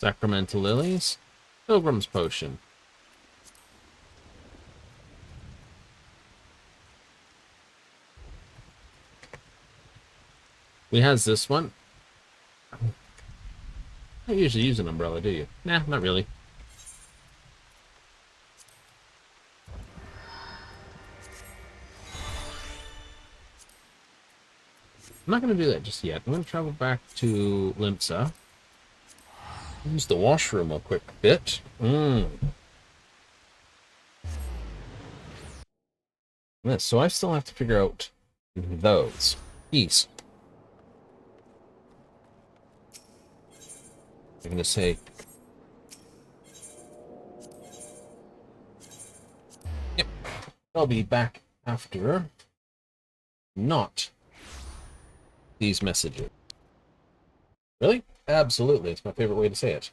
A: Sacramental lilies. Pilgrim's potion. We has this one. I don't usually use an umbrella, do you? Nah, not really. I'm not going to do that just yet. I'm going to travel back to Limsa. Use the washroom a quick bit. This. So I still have to figure out those. East. I'm going to say... Yep. I'll be back after... Not... these messages. Really? Absolutely. It's my favorite way to say it.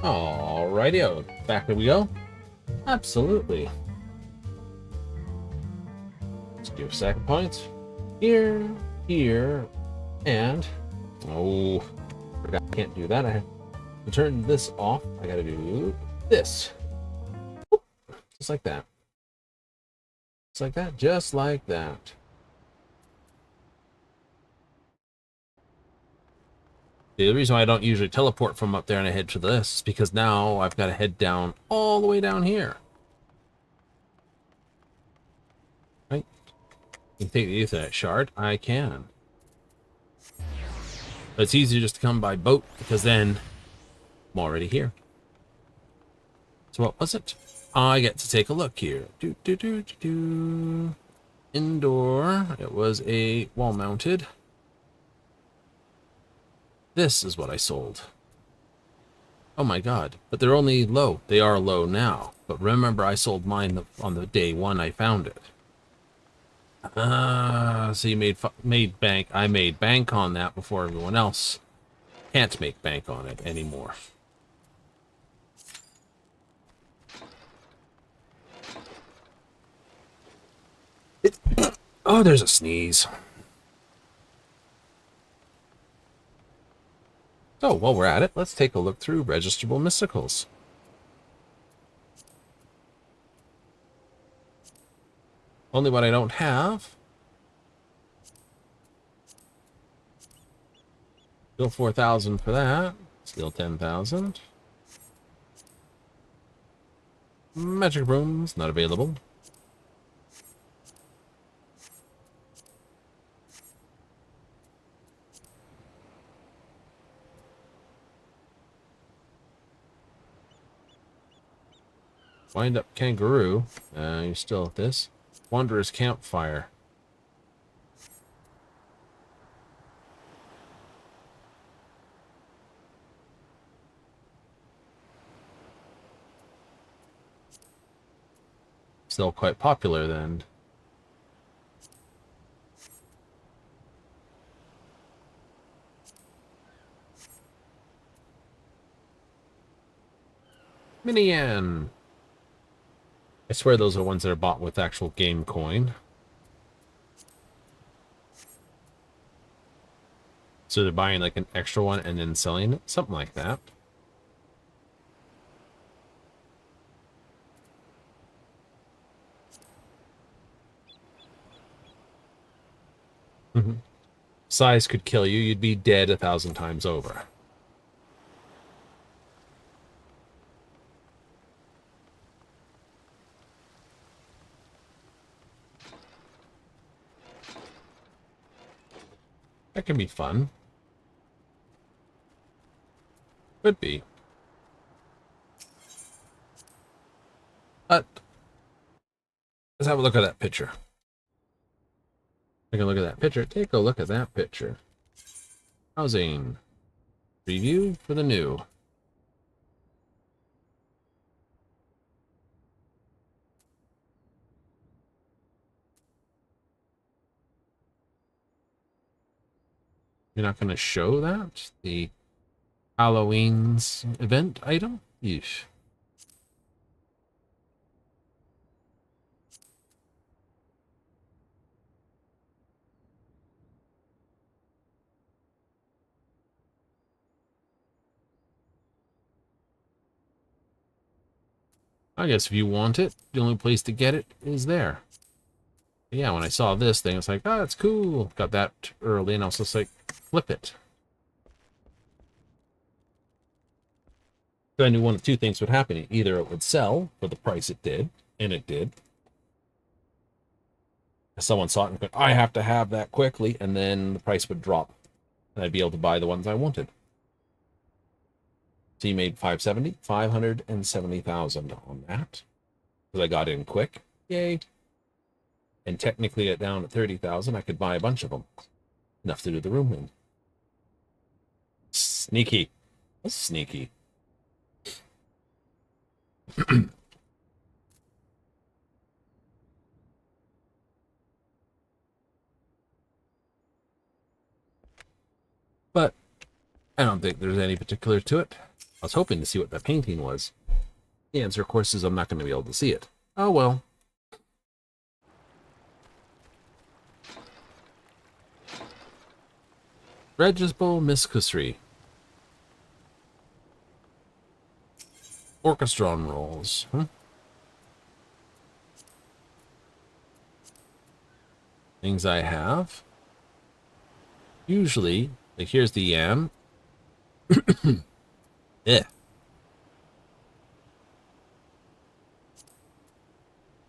A: Alrighty, back we go. Absolutely. Let's give second points. Here, here, and... Oh, forgot I can't do that. I have to turn this off. I gotta do this. Just like that. Just like that. Just like that. The reason why I don't usually teleport from up there and I head to this is because now I've got to head down all the way down here. Right? You can take the Ethernet shard. I can. But it's easier just to come by boat because then I'm already here. So what was it? I get to take a look here. Indoor. It was a wall-mounted. This is what I sold. Oh my god. But they're only low. They are low now. But remember, I sold mine on the day one I found it. So you made bank. I made bank on that before everyone else. Can't make bank on it anymore. Oh, there's a sneeze. So, while we're at it, let's take a look through registrable mysticals. Only what I don't have. Still 4,000 for that. Still 10,000. Magic rooms, not available. Wind up kangaroo. You're still at this. Wanderer's campfire. Still quite popular then. Minian. I swear those are ones that are bought with actual game coin. So they're buying like an extra one and then selling it? Something like that. Size could kill you. You'd be dead 1,000 times over. That can be fun. Could be. But let's have a look at that picture. Take a look at that picture. Take a look at that picture. Housing. Preview for the new. You're not going to show that? The Halloween's event item? Yeesh. I guess if you want it, the only place to get it is there. But yeah, when I saw this thing, it's like, oh, it's cool. Got that early, and I was just like, flip it. So I knew one of two things would happen. Either it would sell for the price it did, and it did. Someone saw it and went, I have to have that quickly, and then the price would drop, and I'd be able to buy the ones I wanted. So you made 570,000 on that. Because I got in quick. Yay. And technically at down at 30,000, I could buy a bunch of them. Enough to do the room in. Sneaky. That's sneaky. But I don't think there's any particular to it. I was hoping to see what that painting was. The answer, of course, is I'm not going to be able to see it. Oh, well. Registrable Mystery. Orchestron rolls. things I have. Usually, like here's the yam. Yeah.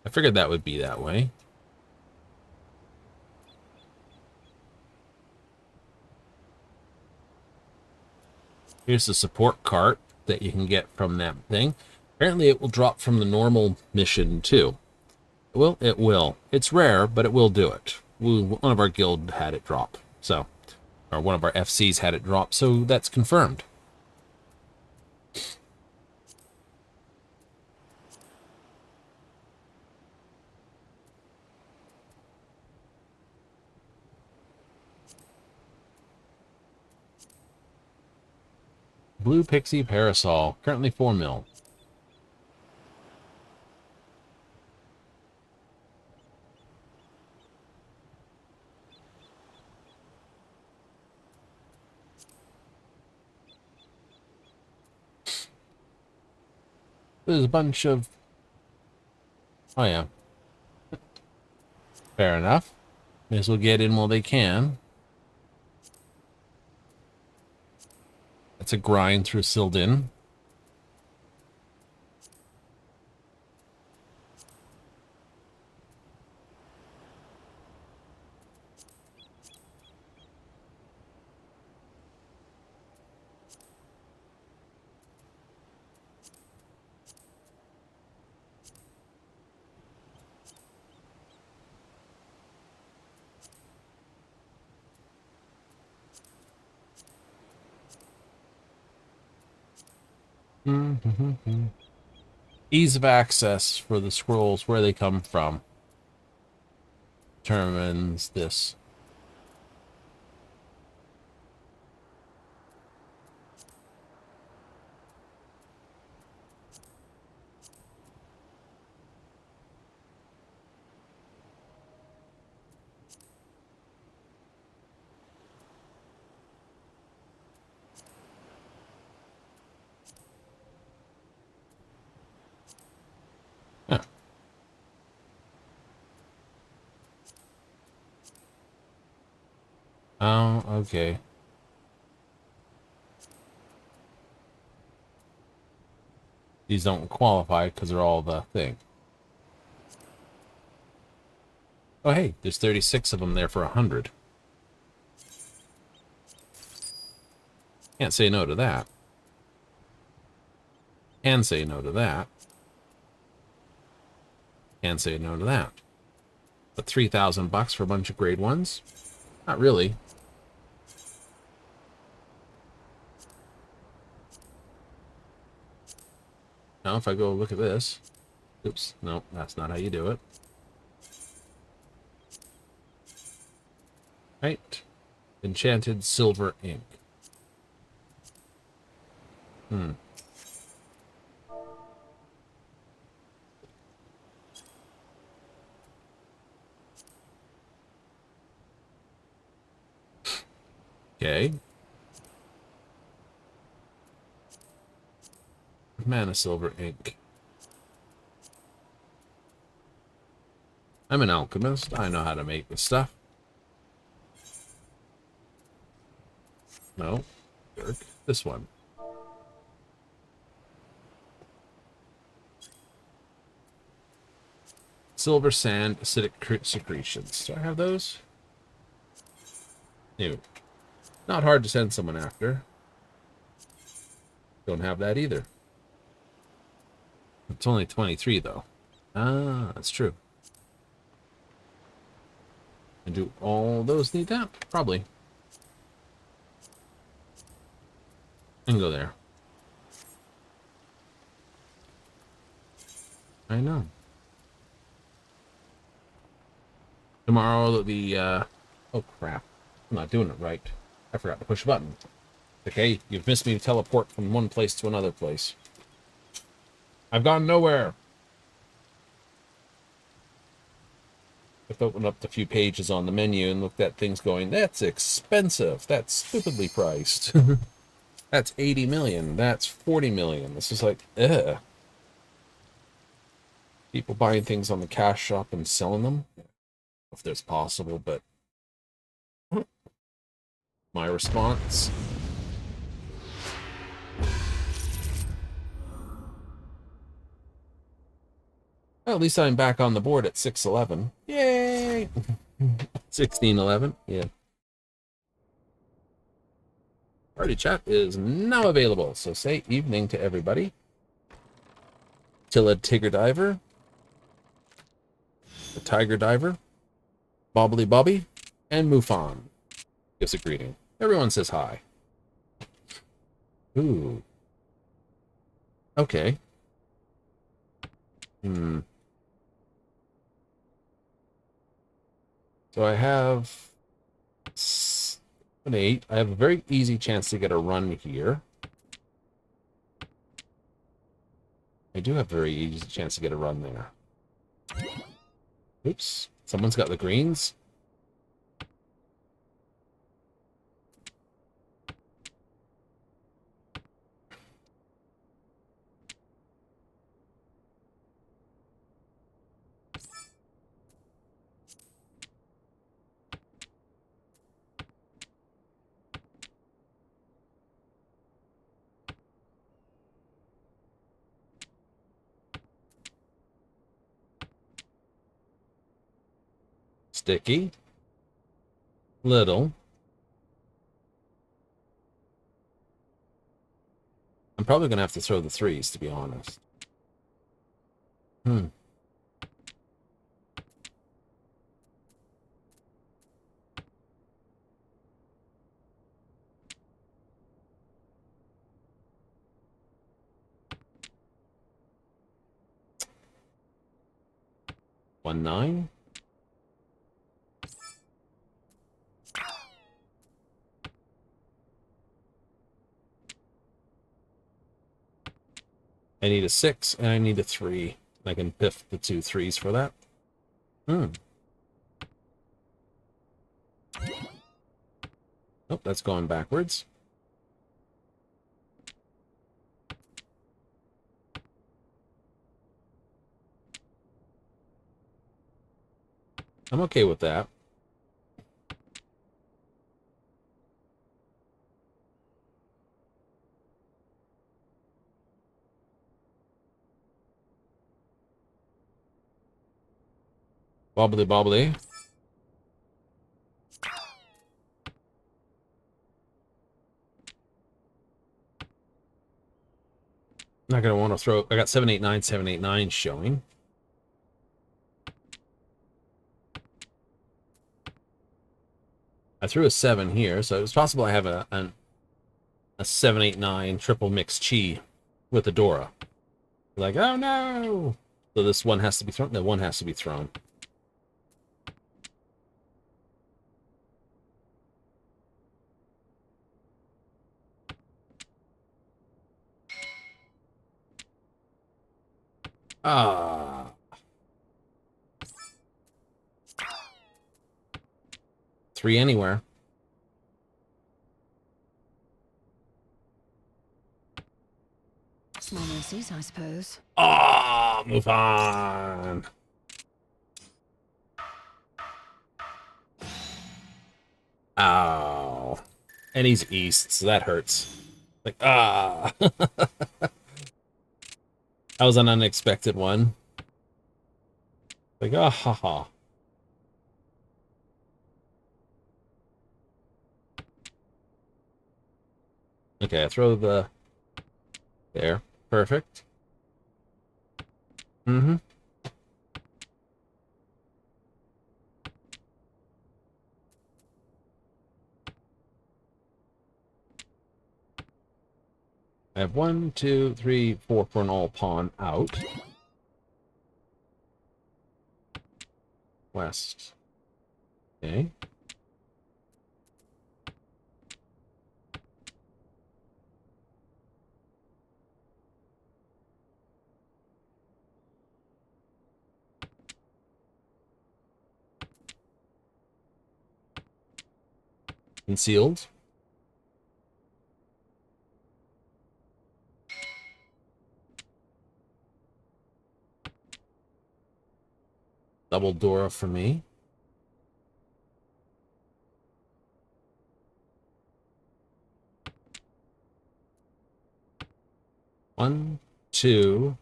A: I figured that would be that way. Here's the support cart that you can get from that thing. Apparently it will drop from the normal mission too. Well, it will. It's rare, but it will do it. One of our guild had it drop, so, or one of our FCs had it drop, so that's confirmed. Blue Pixie Parasol, currently 4 mil. There's a bunch of... Oh, yeah. Fair enough. May as well get in while they can. That's a grind through Sildin. Ease of access for the scrolls, where they come from, determines this. Huh. Oh, okay. These don't qualify because they're all the thing. Oh, hey, there's 36 of them there for 100. Can't say no to that. Can say no to that. Can say no to that. But 3,000 bucks for a bunch of grade ones? Not really. Now, if I go look at this. Oops, no, that's not how you do it. Right. Enchanted silver ink. Okay. Mana silver ink. I'm an alchemist. I know how to make this stuff. No. Jerk. This one. Silver sand, acidic secretions. Do I have those? No. Not hard to send someone after. Don't have that either. It's only 23, though. Ah, that's true. And do all those need that? Probably. And go there. I know. Tomorrow, oh, crap. I'm not doing it right. I forgot to push a button. Okay, you've missed me to teleport from one place to another place. I've gone nowhere. I've opened up the few pages on the menu and looked at things going, that's expensive. That's stupidly priced. That's 80 million. That's 40 million. This is like, ugh. People buying things on the cash shop and selling them. if there's possible, but my response. Well, at least I'm back on the board at 6-11. Yay! 16-11, yeah. Party chat is now available, so say evening to everybody. Tilla Tigger Diver, the Tiger Diver, Bobbly Bobby, and Mufon gives a greeting. Everyone says hi. Ooh. Okay. So I have 8. I have a very easy chance to get a run here. I do have a very easy chance to get a run there. Oops. Someone's got the greens. Sticky. Little. I'm probably going to have to throw the 3s, to be honest. 1-9. I need a 6 and I need a 3. I can piff the 2 3s for that. Oh, that's going backwards. I'm okay with that. Bobbly bobbly. Not going to want to throw... I got 7-8-9, 7-8-9 showing. I threw a 7 here, so it's possible I have a 7-8-9 triple mix chi with the Dora. Like, oh no! So this one has to be thrown. No, one has to be thrown. Ah. 3 anywhere.
B: Small mercies, I suppose.
A: Ah, move on. Ow. And he's east, so that hurts. Like, ah. That was an unexpected one. Like, ah, ha, ha. Okay, I throw the... There. Perfect. Mm-hmm. I have 1, 2, 3, 4 for an all pawn out. West. Okay. Concealed. Double Dora for me. 1, 2,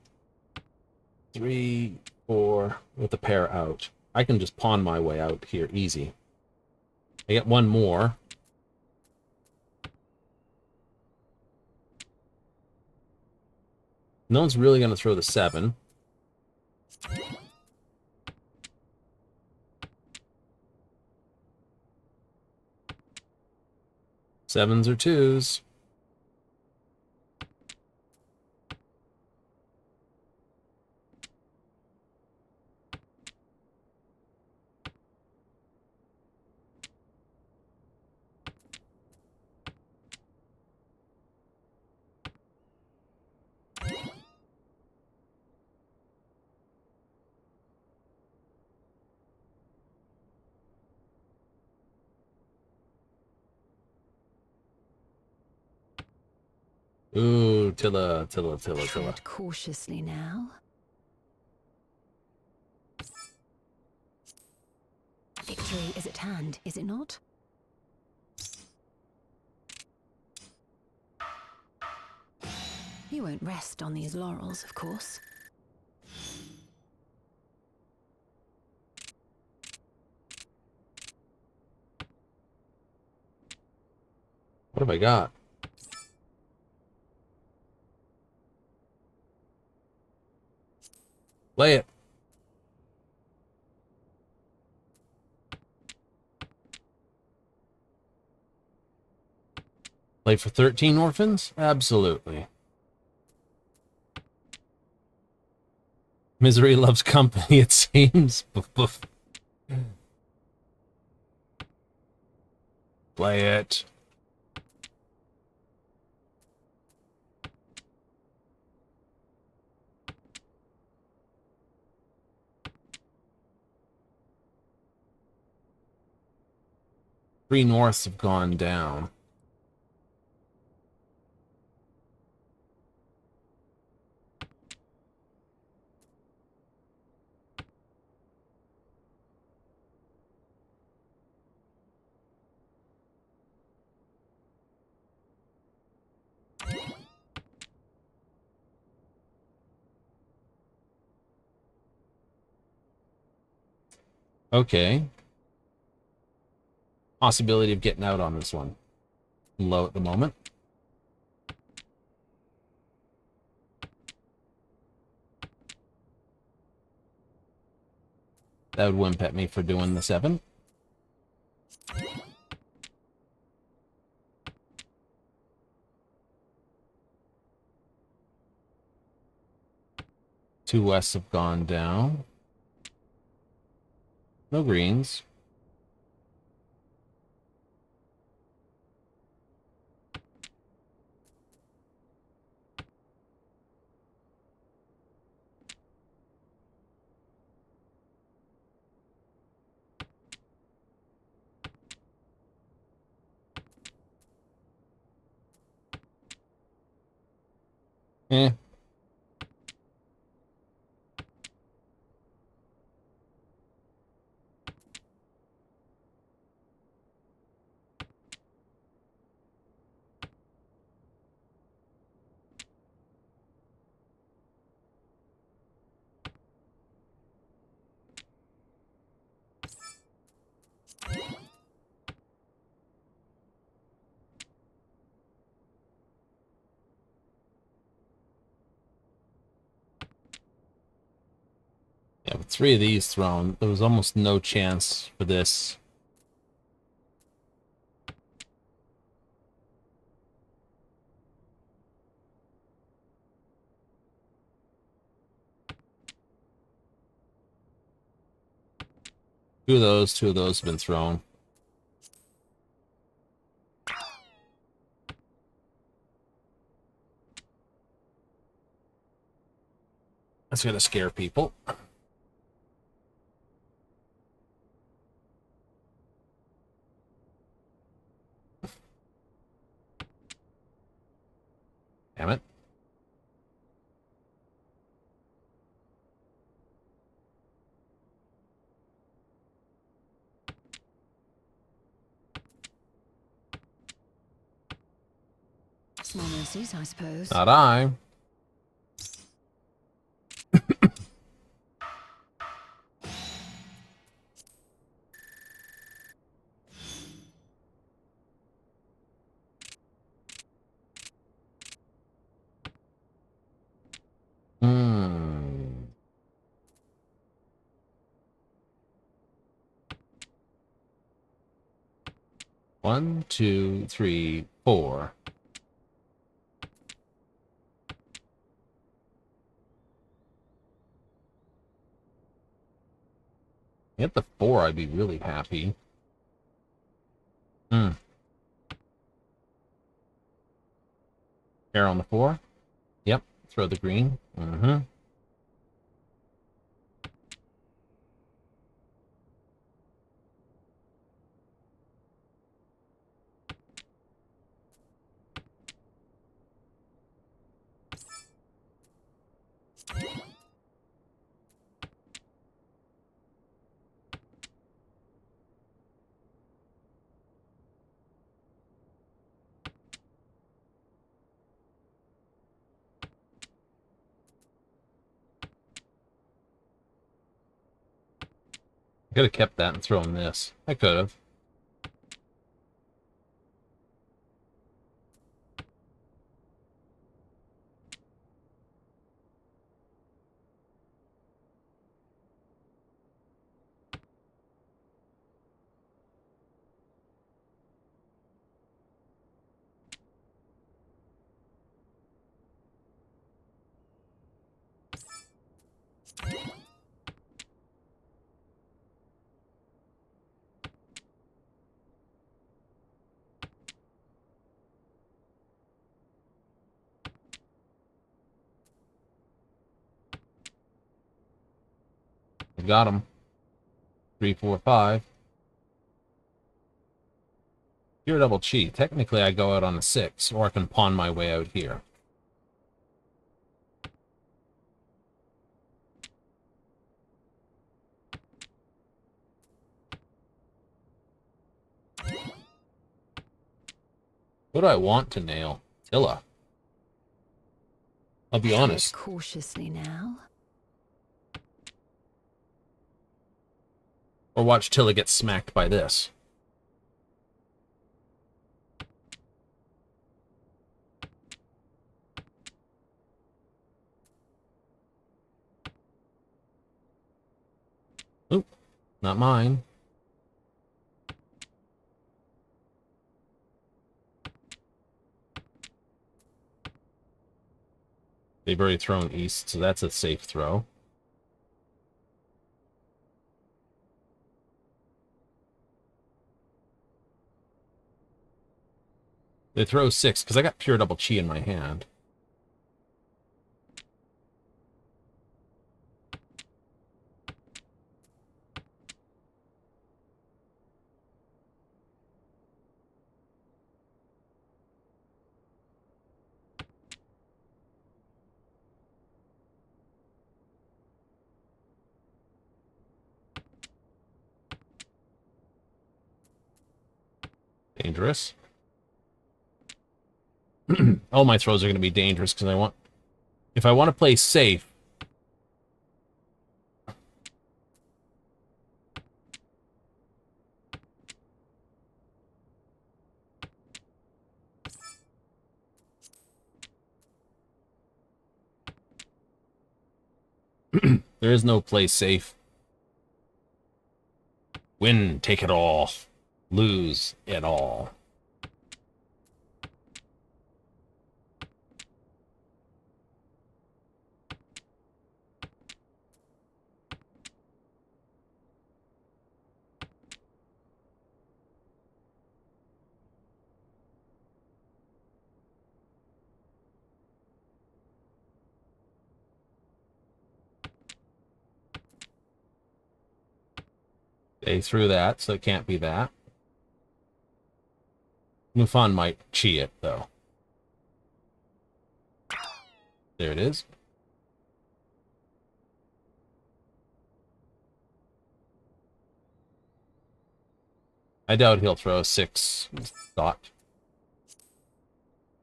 A: 3, 4, with the pair out. I can just pawn my way out here, easy. I get one more. No one's really going to throw the 7. Sevens or 2s. Ooh, Tilla.
B: Tread cautiously now. Victory is at hand, is it not? You won't rest on these laurels, of course.
A: What have I got? Play it. Play for 13 orphans? Absolutely. Misery loves company, it seems. Boof, boof. Play it. Three norths have gone down. Okay. Possibility of getting out on this one. Low at the moment. That would wimp at me for doing the 7. Two wests have gone down. No greens. Eh. Yeah, with 3 of these thrown, there was almost no chance for this. Two of those have been thrown. That's gonna scare people. Damn it.
B: Small mercies, I suppose.
A: Not I. 1, 2, 3, 4. Hit the 4, I'd be really happy. Air on the 4. Yep. Throw the green. I could have kept that and thrown this. I could have. I got him. 3, 4, 5. You're a double cheat. Technically, I go out on a 6, or I can pawn my way out here. What do I want to nail? Tilla. I'll be honest.
B: Cautiously now.
A: Or watch Tilla get smacked by this. Oop, not mine. They've already thrown east, so that's a safe throw. They throw 6, because I got pure double chi in my hand. Dangerous. All my throws are going to be dangerous because I want... If I want to play safe... There is no play safe. Win, take it all. Lose it all. They threw that, so it can't be that. Mufan might chi it, though. There it is. I doubt he'll throw a 6 dot.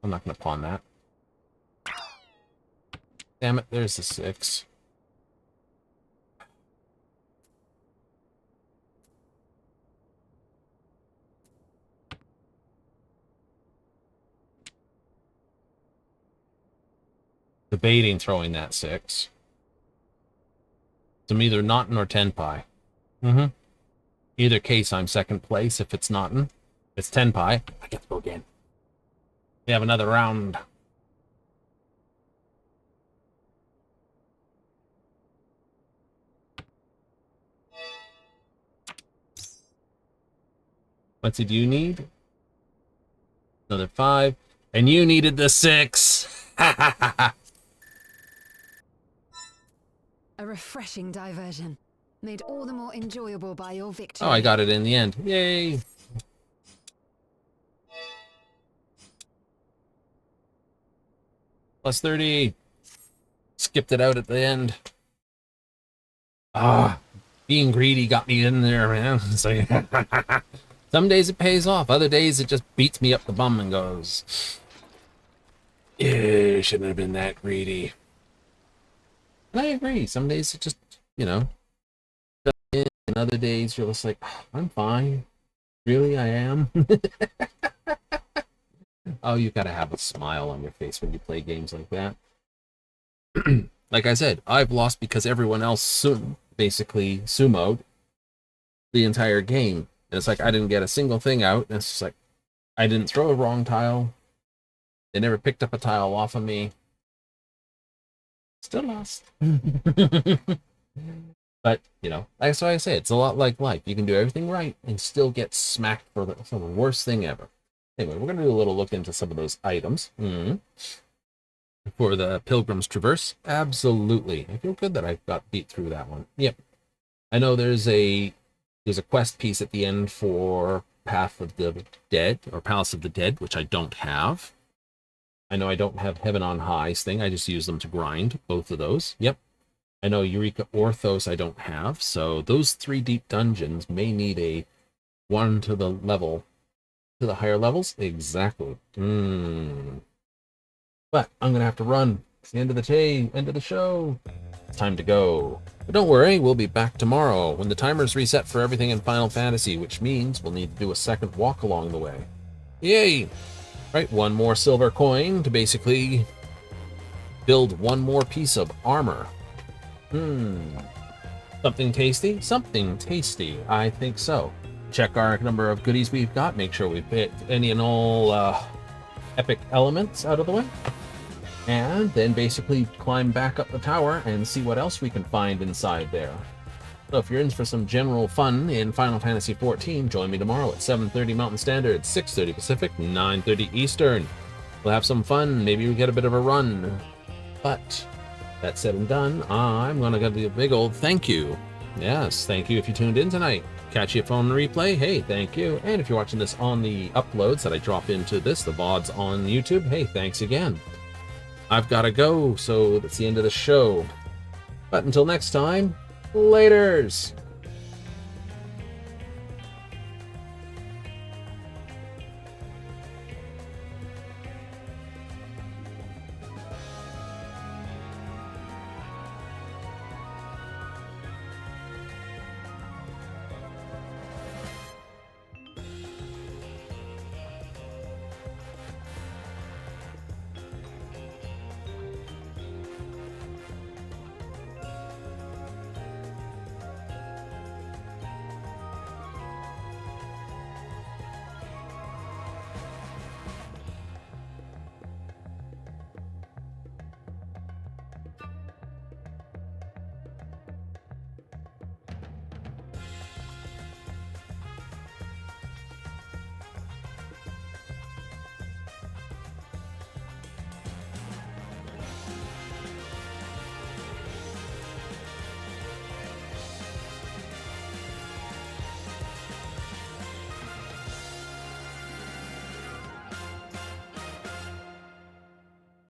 A: I'm not going to pawn that. Damn it, there's the 6. Debating throwing that 6. I'm either Naughton or Tenpai. Either case, I'm second place if it's Naughton. It's 10 pi. I get to go again. We have another round. What's it you need? Another 5. And you needed the 6.
B: A refreshing diversion, made all the more enjoyable by your victory.
A: Oh, I got it in the end. Yay. Plus 30. Skipped it out at the end. Ah, being greedy got me in there, man. So, some days it pays off. Other days it just beats me up the bum and goes, yeah, shouldn't have been that greedy. And I agree. Some days it just, you know, and other days you're just like, I'm fine. Really, I am. Oh, you gotta have a smile on your face when you play games like that. Like I said, I've lost because everyone else basically sumoed the entire game. And it's like, I didn't get a single thing out. And it's just like, I didn't throw a wrong tile. They never picked up a tile off of me. Still lost. But, you know, that's why I say it's a lot like life. You can do everything right and still get smacked for the worst thing ever. Anyway, we're going to do a little look into some of those items. For the Pilgrim's Traverse, absolutely. I feel good that I got beat through that one. Yep. I know there's a quest piece at the end for Path of the Dead, or Palace of the Dead, which I don't have. I know I don't have Heaven on High's thing. I just use them to grind, both of those. Yep. I know Eureka Orthos I don't have, so those 3 deep dungeons may need a 1 to the level, to the higher levels. Exactly. But I'm gonna have to run. It's the end of the day, end of the show. It's time to go. But don't worry, we'll be back tomorrow when the timer's reset for everything in Final Fantasy, which means we'll need to do a second walk along the way. Yay! Right, 1 more silver coin to basically build 1 more piece of armor. Something tasty? Something tasty. I think so. Check our number of goodies we've got. Make sure we've hit any and all epic elements out of the way. And then basically climb back up the tower and see what else we can find inside there. So if you're in for some general fun in Final Fantasy XIV, join me tomorrow at 7:30 Mountain Standard, 6:30 Pacific, 9:30 Eastern. We'll have some fun. Maybe we get a bit of a run. But that said and done, I'm going to give you a big old thank you. Yes, thank you if you tuned in tonight. Catch your phone replay, hey, thank you. And if you're watching this on the uploads that I drop into this, the VODs on YouTube, hey, thanks again. I've got to go, so that's the end of the show. But until next time, laters!